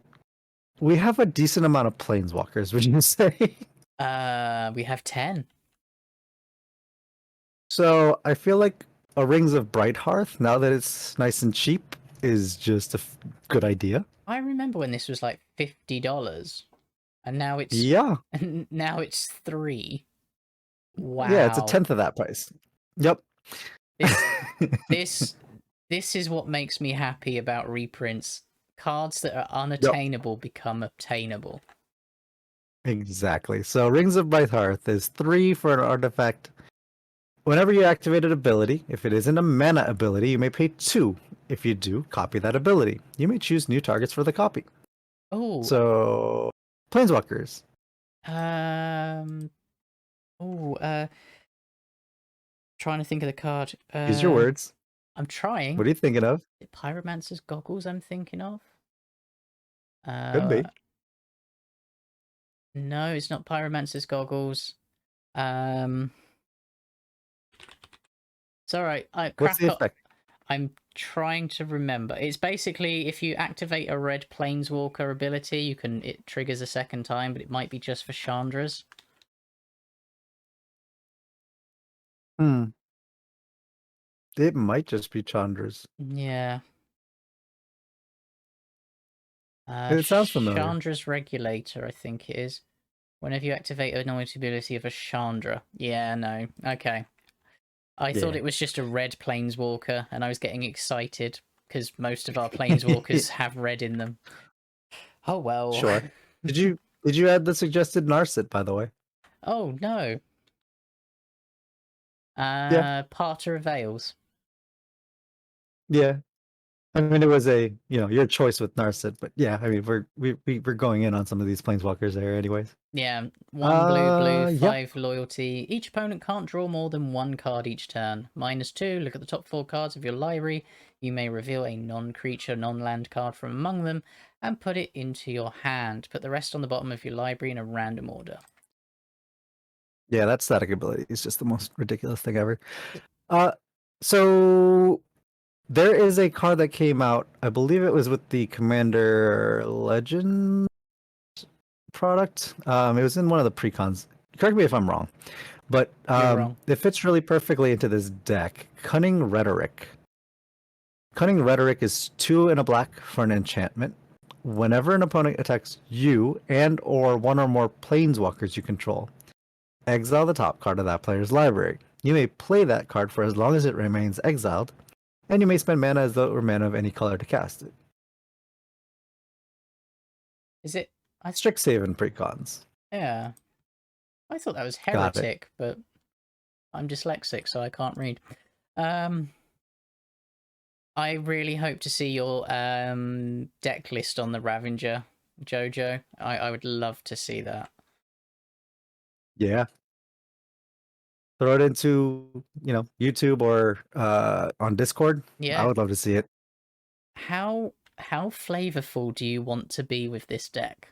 we have a decent amount of planeswalkers, would you say? We have 10. So I feel like a Rings of Brighthearth, now that it's nice and cheap, is just a good idea. I remember when this was like $50, and now it's now it's 3. Wow. Yeah, it's a tenth of that price. Yep. This is what makes me happy about reprints. Cards that are unattainable become obtainable. Exactly. So Rings of Brighthearth is 3 for an artifact. Whenever you activate an ability, if it isn't a mana ability, you may pay 2. If you do, copy that ability. You may choose new targets for the copy. Oh. So, Planeswalkers. Trying to think of the card. Use your words. I'm trying. What are you thinking of? Pyromancer's Goggles I'm thinking of? Could be. No, it's not Pyromancer's Goggles. It's alright. What's the effect? I'm trying to remember. It's basically if you activate a red Planeswalker ability, it triggers a second time, but it might be just for Chandra's. It might just be Chandra's. Yeah. It sounds familiar. Chandra's Regulator, I think it is. Whenever you activate a noise ability of a Chandra. Yeah, no. Okay. I thought it was just a red Planeswalker, and I was getting excited because most of our planeswalkers have red in them. Oh well. Sure. Did you add the suggested Narset, by the way? Oh no. Yeah. Parter of Veils. Yeah. I mean, it was your choice with Narset, but yeah, I mean, we're going in on some of these planeswalkers there, anyways. Yeah, 1 blue, Yeah. 5 loyalty. Each opponent can't draw more than 1 card each turn. -2, look at the top 4 cards of your library. You may reveal a non-creature, non-land card from among them and put it into your hand. Put the rest on the bottom of your library in a random order. Yeah, that static ability is just the most ridiculous thing ever. So there is a card that came out, I believe it was with the Commander Legend product. It was in one of the precons. Correct me if I'm wrong, but You're wrong. it fits really perfectly into this deck. Cunning Rhetoric. Cunning Rhetoric is 2 and a black for an enchantment. Whenever an opponent attacks you and or one or more planeswalkers you control, exile the top card of that player's library. You may play that card for as long as it remains exiled, and you may spend mana as though it were mana of any color to cast it. Is it? Strixhaven precons. Yeah. I thought that was Got it. Heretic, but I'm dyslexic, so I can't read. I really hope to see your deck list on the Ravager, Jojo. I would love to see that. Yeah. Throw it into, YouTube or on Discord. Yeah. I would love to see it. How flavorful do you want to be with this deck?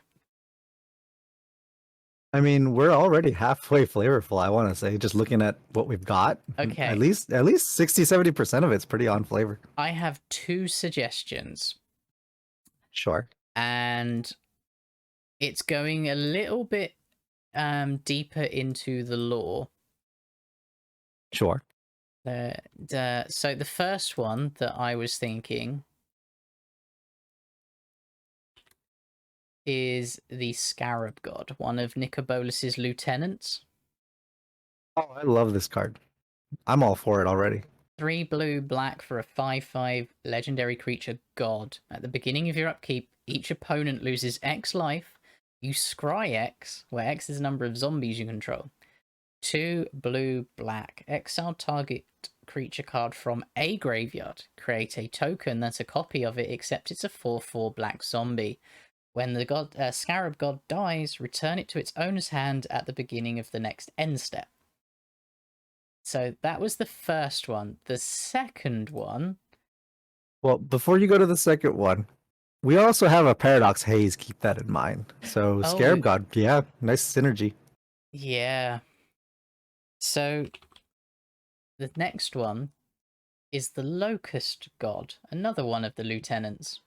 I mean, we're already halfway flavorful, I want to say, just looking at what we've got. Okay. At least 60-70% of it's pretty on flavor. I have 2 suggestions. Sure. And it's going a little bit deeper into the lore. Sure. So the first one that I was thinking is the Scarab God, one of Nicol Bolas's lieutenants. Oh, I love this card. I'm all for it already. 3 blue, black for a 5/5 legendary creature god. At the beginning of your upkeep, each opponent loses X life. You scry X, where X is the number of zombies you control. 2 blue, black. Exile target creature card from a graveyard. Create a token that's a copy of it, except it's a 4/4 black zombie. When the Scarab God dies, return it to its owner's hand at the beginning of the next end step. So that was the first one. The second one... Well, before you go to the second one, we also have a Paradox Haze, keep that in mind. So Scarab God, yeah, nice synergy. Yeah. So the next one is the Locust God, another one of the lieutenants.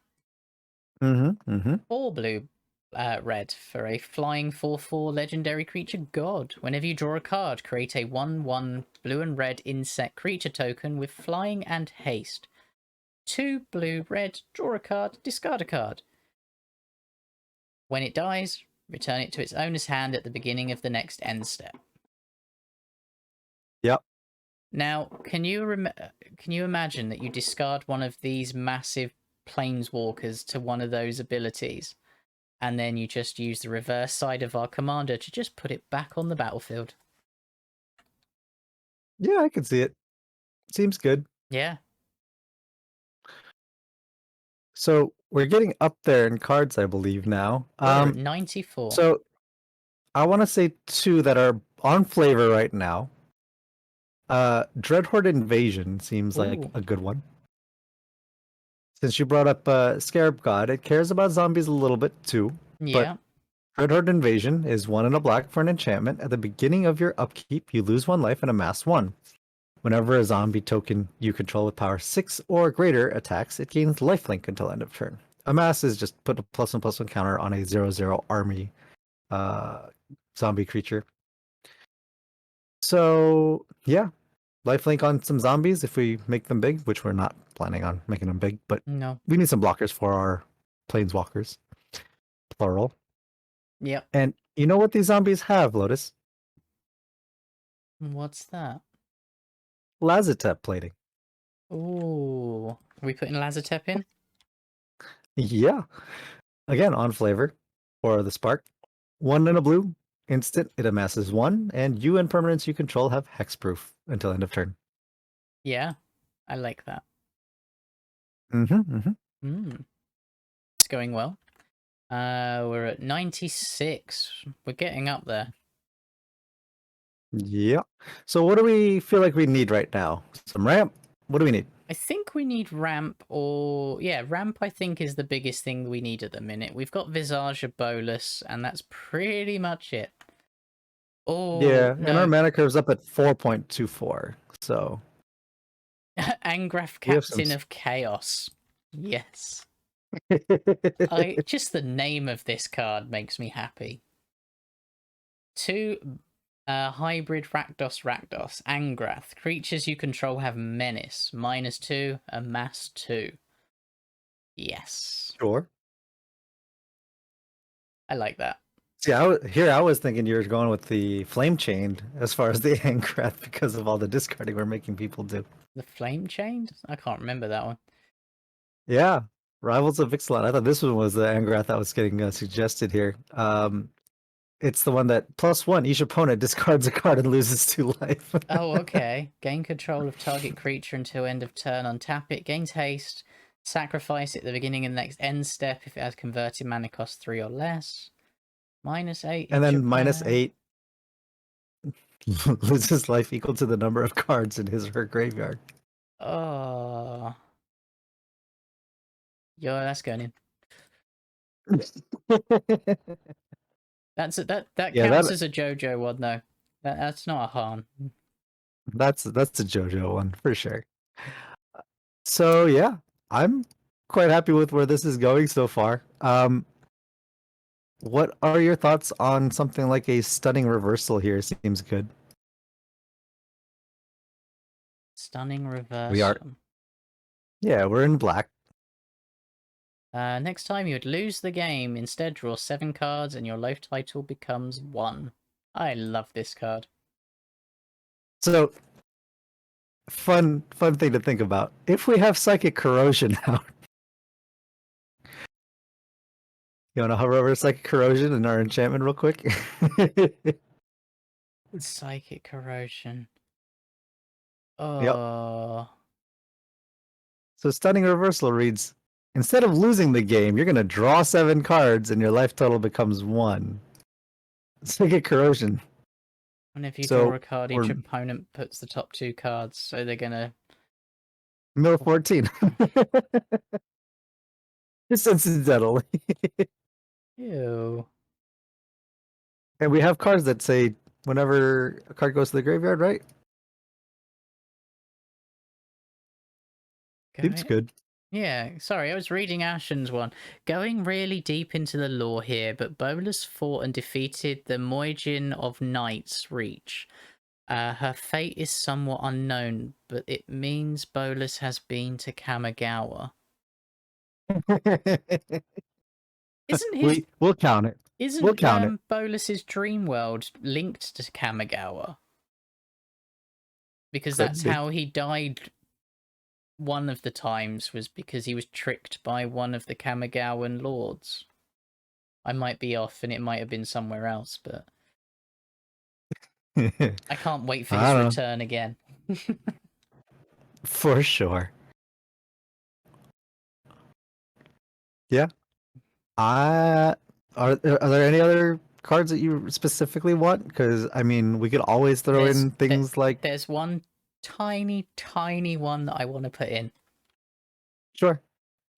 4 blue, red for a flying 4/4 legendary creature god. Whenever you draw a card, create a 1/1 blue and red insect creature token with flying and haste. 2 blue, red, draw a card, discard a card. When it dies, return it to its owner's hand at the beginning of the next end step. Yep. Now, can you imagine that you discard one of these massive planeswalkers to one of those abilities, and then you just use the reverse side of our commander to just put it back on the battlefield? Yeah, I can see it. Seems good. Yeah. So we're getting up there in cards, I believe, now. We're at 94. So I want to say 2 that are on flavor right now. Dreadhorde Invasion seems like a good one. Since you brought up Scarab God, it cares about zombies a little bit too. Yeah. But Dreadhorde Invasion is 1 and a black for an enchantment. At the beginning of your upkeep, you lose 1 life and amass 1. Whenever a zombie token you control with power 6 or greater attacks, it gains lifelink until end of turn. Amass is just put a +1/+1 counter on a 0/0 army zombie creature. So yeah, lifelink on some zombies if we make them big, which we're not planning on making them big, but No. we need some blockers for our planeswalkers, plural. Yep. And you know what these zombies have, Lotus? What's that? Lazotep plating. Ooh, we putting Lazatep in? Yeah. Again, on flavor for the spark. 1 and a blue. Instant, it amasses 1, and you and permanents you control have hexproof until end of turn. Yeah, I like that. Mm-hmm. It's going well. We're at 96. We're getting up there. Yeah. So what do we feel like we need right now? Some ramp? What do we need? I think we need ramp or... Yeah, ramp I think is the biggest thing we need at the minute. We've got Visage of Bolas, and that's pretty much it. Oh, Yeah, and our no. mana curve's up at 4.24. So Angrath, we have some. Captain of Chaos. Yes. Just the name of this card makes me happy. 2 hybrid Rakdos, Angrath. Creatures you control have menace. -2, amass 2. Yes. Sure. I like that. See, I was thinking you were going with the flame chained as far as the Angrath because of all the discarding we're making people do. The Flame Chained? I can't remember that one. Yeah, Rivals of Ixalan. I thought this one was the Angrath that was getting suggested here. It's the one that +1, each opponent discards a card and loses 2 life. Oh, okay. Gain control of target creature until end of turn. Untap it. Gains haste. Sacrifice it at the beginning of the next end step if it has converted mana cost 3 or less. -8. And then opponent. -8 loses life equal to the number of cards in his or her graveyard. Oh. Yo, that's going in. That counts as a JoJo one though. That's not a Han. That's a JoJo one for sure. So yeah, I'm quite happy with where this is going so far. What are your thoughts on something like a stunning reversal here? Seems good. Stunning reversal. We are. Yeah, we're in black. Next time you would lose the game. Instead, draw 7 cards and your life title becomes 1. I love this card. So, fun thing to think about. If we have Psychic Corrosion out, you want to hover over Psychic Corrosion in our enchantment real quick? Psychic Corrosion. Oh. Yep. So Stunning Reversal reads, instead of losing the game, you're going to draw 7 cards and your life total becomes 1. Psychic Corrosion. Whenever you draw a card, each opponent puts the top 2 cards, so they're going to... Mill 14. Just incidentally. Ew. And we have cards that say whenever a card goes to the graveyard, right? Seems good. Yeah, sorry, I was reading Ashen's one. Going really deep into the lore here, but Bolas fought and defeated the Moijin of Night's Reach. Her fate is somewhat unknown, but it means Bolas has been to Kamigawa. We'll count it. Isn't Bolas's dream world linked to Kamigawa? Because that's how he died. One of the times was because he was tricked by one of the Kamigawan lords. I might be off, and it might have been somewhere else, but I can't wait for his return again. For sure. Yeah. Are there any other cards that you specifically want? Because I mean, we could always throw in things like. There's one tiny one that I want to put in. Sure.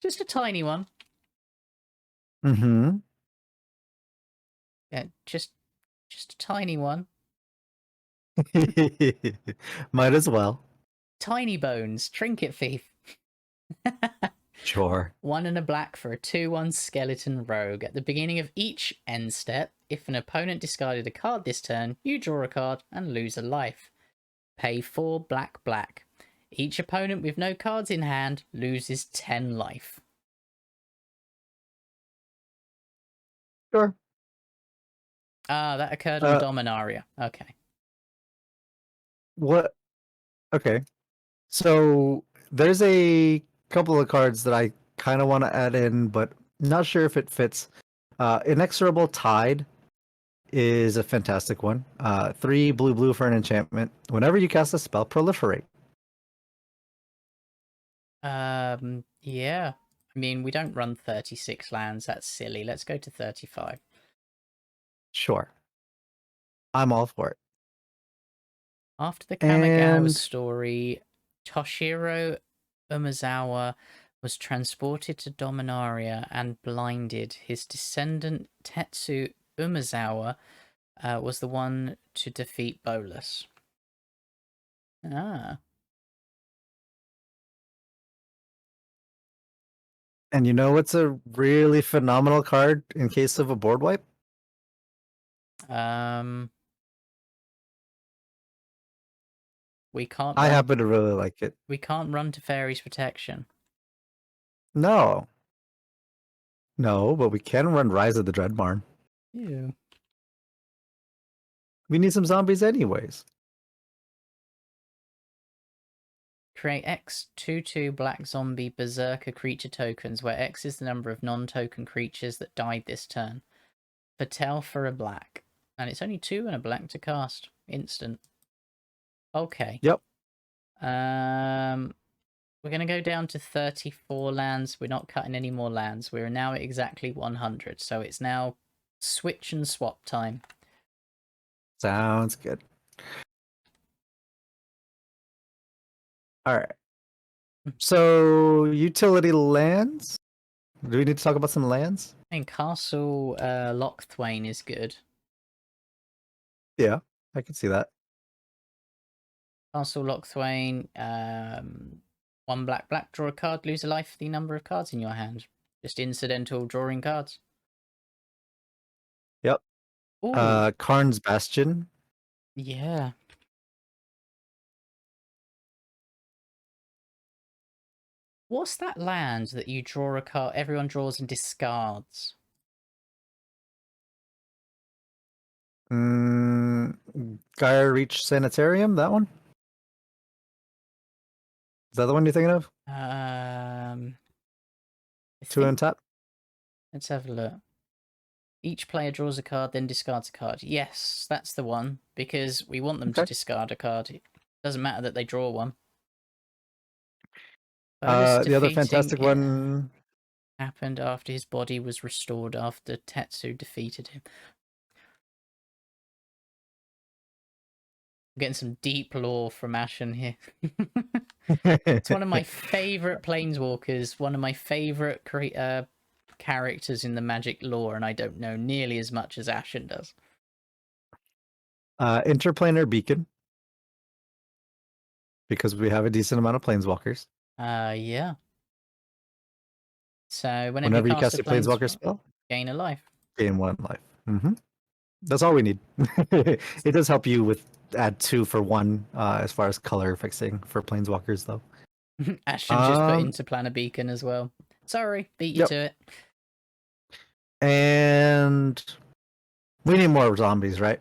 Just a tiny one. Mm-hmm. Yeah, just a tiny one. Might as well. Tiny Bones, Trinket Thief. Sure. 1 and a black for a 2/1 skeleton rogue. At the beginning of each end step, if an opponent discarded a card this turn, you draw a card and lose a life. Pay 4 black. Each opponent with no cards in hand loses 10 life. Sure. That occurred on Dominaria. Okay. What? Okay. So there's a couple of cards that I kind of want to add in, but not sure if it fits. Inexorable Tide is a fantastic one. 3 blue blue for an enchantment. Whenever you cast a spell, proliferate. Yeah. I mean, we don't run 36 lands. That's silly. Let's go to 35. Sure. I'm all for it. After the Kamigawa And story, Toshiro Umezawa was transported to Dominaria and blinded. His descendant Tetsu Umezawa was the one to defeat Bolas. Ah. you know what's a really phenomenal card in case of a board wipe? We can't I run. happen to really like it. We can't run to Fairy's protection. No. No, but we can run Rise of the Dreadbarn. Ew. We need some zombies anyways. Create X 2/2 black zombie berserker creature tokens, where X is the number of non-token creatures that died this turn. Patel for a black. And it's only 2 and a black to cast. Instant. Okay. Yep. We're going to go down to 34 lands. We're not cutting any more lands. We're now at exactly 100. So it's now switch and swap time. Sounds good. All right. So, utility lands? Do we need to talk about some lands? And Castle Lochthwain is good. Yeah, I can see that. Castle Lochthwain, 1 black, black, draw a card, lose a life for the number of cards in your hand. Just incidental drawing cards. Yep. Ooh. Karn's Bastion. Yeah. What's that land that you draw a card, everyone draws and discards? Gaia Reach Sanitarium, that one? Is that the one you're thinking of? I 2 think, on top? let's have a look. Each player draws a card, then discards a card. Yes, that's the one, because we want them to Okay. discard a card. It doesn't matter that they draw one. Bolas The other defeating fantastic it one. happened after his body was restored after Tetsu defeated him. I'm getting some deep lore from Ashen here. It's one of my favorite planeswalkers, one of my favorite characters in the Magic lore, and I don't know nearly as much as Ashen does. Interplanar Beacon. Because we have a decent amount of planeswalkers. Yeah. So Whenever you cast a planeswalker spell, gain a life. gain 1 life. That's all we need. It does help you with add 2 for 1 as far as color fixing for planeswalkers, though. Ashen just put Interplanar Beacon as well. Sorry, beat you to it. And we need more zombies, right?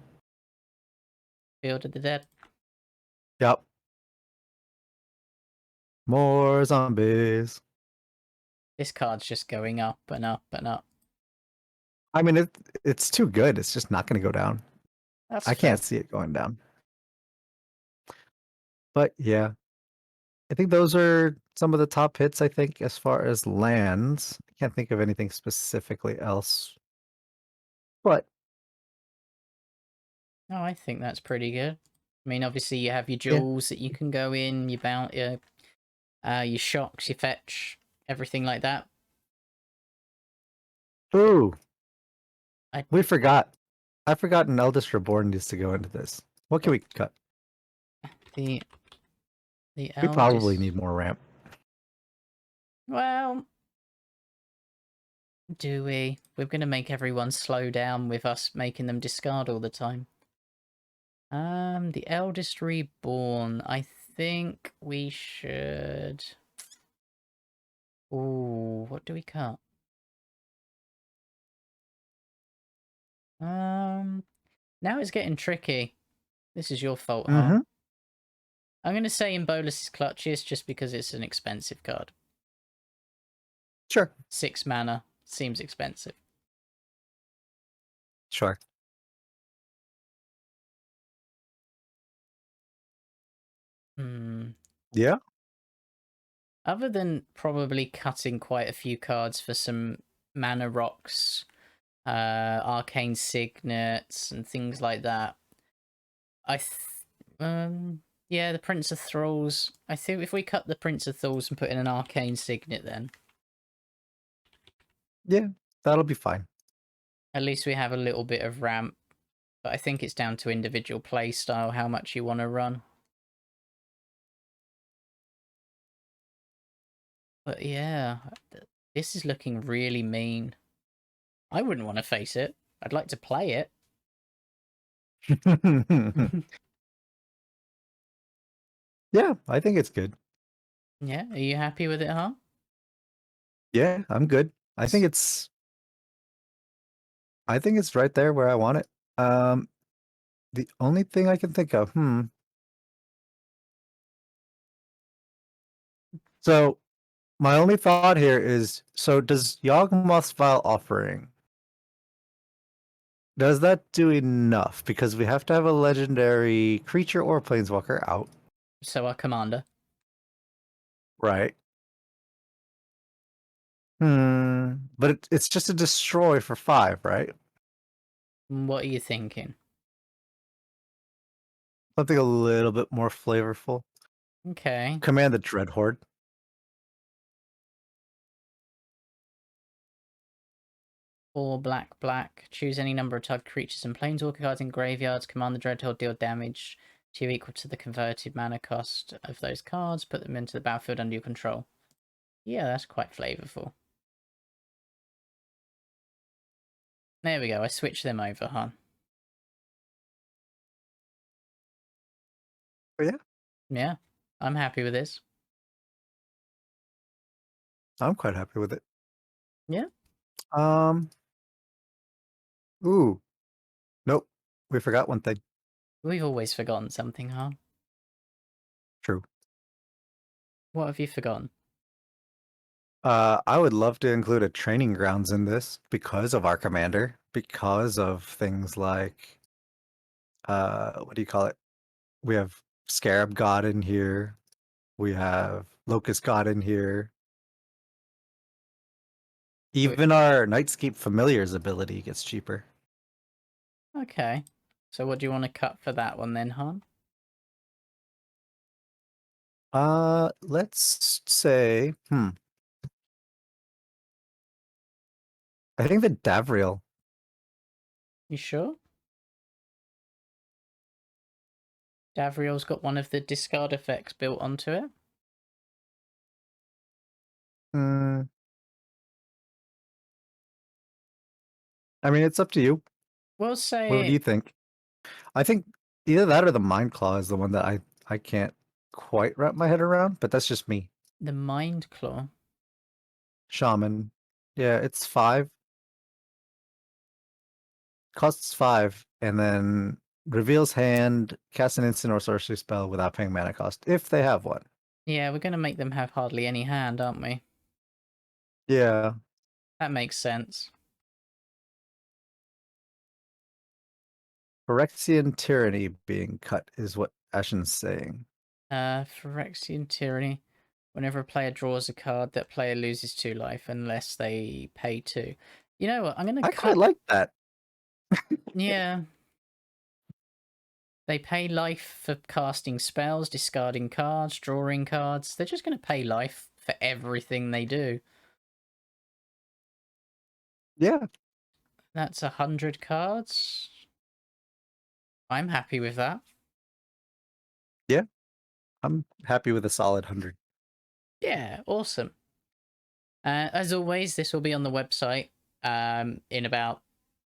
Field of the Dead. Yep. More zombies. This card's just going up and up and up. I mean, it's too good. It's just not going to go down. That's I can't see it going down. But yeah, I think those are some of the top hits, I think, as far as lands. I can't think of anything specifically else. But Oh, I think that's pretty good. I mean, obviously you have your jewels that you can go in, your bounty, your shocks, your fetch, everything like that. ooh, we forgot. I forgot an Eldest Reborn needs to go into this. What can we cut? The We probably need more ramp. Well, do we? We're going to make everyone slow down with us making them discard all the time. The Eldest Reborn. I think we should... Ooh, what do we cut? Now it's getting tricky. This is your fault, Hart. I'm going to say in Bolas's Clutches just because it's an expensive card. Sure. 6 mana seems expensive. Sure. Yeah. Other than probably cutting quite a few cards for some mana rocks, arcane signets, and things like that, yeah, the Prince of Thralls. I think if we cut the Prince of Thralls and put in an arcane signet, then Yeah, that'll be fine. at least we have a little bit of ramp. But I think it's down to individual play style, how much you want to run. But yeah, this is looking really mean. I wouldn't want to face it. I'd like to play it. Yeah, I think it's good. Yeah, are you happy with it, huh? Yeah, I'm good. I think it's right there where I want it. The only thing I can think of, So my only thought here is, so does Yawgmoth's Vile Offering, does that do enough? Because we have to have a legendary creature or planeswalker out, So our commander. right? But it's just a destroy for 5, right? What are you thinking? Something a little bit more flavorful. Okay. Command the Dreadhorde. 4 black, black. Choose any number of target creatures and planeswalker cards in graveyards. Command the Dreadhorde, deal damage to equal to the converted mana cost of those cards. Put them into the battlefield under your control. Yeah, that's quite flavorful. There we go. I switched them over, huh? Oh, yeah, Yeah, I'm happy with this. I'm quite happy with it. Yeah. Ooh, nope, we forgot one thing. We've always forgotten something, huh? True. What have you forgotten? I would love to include a training grounds in this because of our commander, because of things like, what do you call it? We have Scarab God in here. We have Locust God in here. Even our Nightscape Familiar's ability gets cheaper. Okay. So what do you want to cut for that one then, Han? Let's say, I think the Dabrielle. You sure? Dabrielle's got one of the discard effects built onto it. Hmm. I mean, it's up to you. We'll What do say you think? I think either that or the Mind Claw is the one that I can't quite wrap my head around, but that's just me. the Mind Claw. Shaman. Yeah, it's 5. Costs 5, and then reveals hand, cast an instant or sorcery spell without paying mana cost, if they have one. Yeah, we're going to make them have hardly any hand, aren't we? Yeah. That makes sense. Phyrexian Tyranny being cut is what Ashen's saying. Phyrexian Tyranny. Whenever a player draws a card, that player loses 2 life unless they pay 2. You know what? I'm going to I cut... quite like that. Yeah. They pay life for casting spells, discarding cards, drawing cards. They're just going to pay life for everything they do. Yeah. That's 100 cards. I'm happy with that. Yeah. I'm happy with a solid 100. Yeah, awesome. As always, this will be on the website in about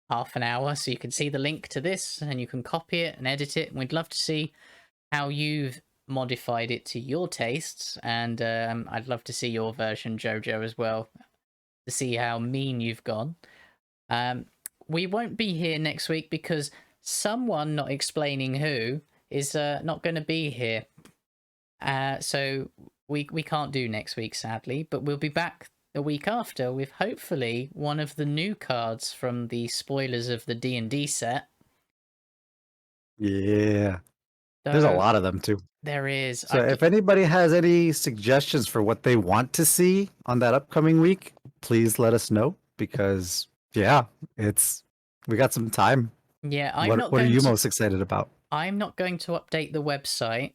half an hour, so you can see the link to this and you can copy it and edit it. And we'd love to see how you've modified it to your tastes, and I'd love to see your version, Jojo, as well, to see how mean you've gone. We won't be here next week because someone, not explaining who, is not going to be here. So we can't do next week, sadly, but we'll be back the week after with hopefully one of the new cards from the spoilers of the D&D set. Yeah. There's a So lot of them too. there is. So if anybody has any suggestions for what they want to see on that upcoming week, please let us know because yeah, we got some time. Yeah, What are you most excited about? I'm not going to update the website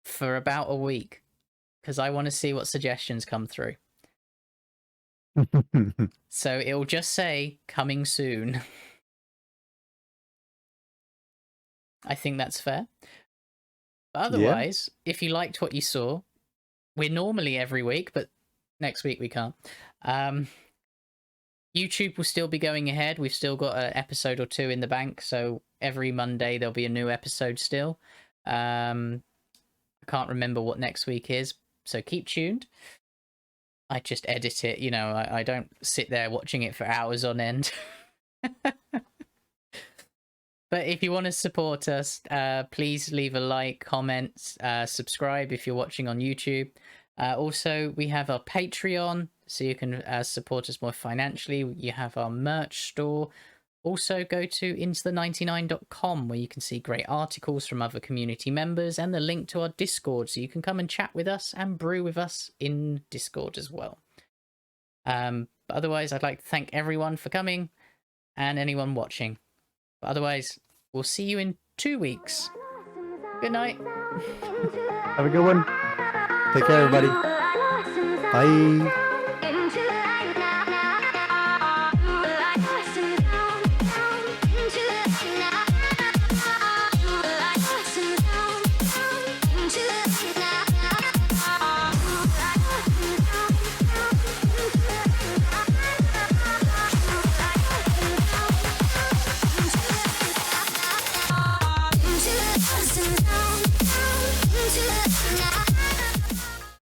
for about a week because I want to see what suggestions come through. So it'll just say coming soon. I think that's fair. But otherwise, if you liked what you saw, we're normally every week, but next week we can't. YouTube will still be going ahead. We've still got an episode or two in the bank, so every Monday there'll be a new episode still. I can't remember what next week is, so keep tuned. I just edit it, you know, I don't sit there watching it for hours on end. But if you want to support us, please leave a like, comment, subscribe if you're watching on YouTube. Also, we have our Patreon, so you can support us more financially. You have our merch store. Also, go to intothe99.com where you can see great articles from other community members and the link to our Discord, so you can come and chat with us and brew with us in Discord as well. But otherwise, I'd like to thank everyone for coming and anyone watching. But otherwise, we'll see you in 2 weeks. Good night. Have a good one. Take care, everybody. Bye.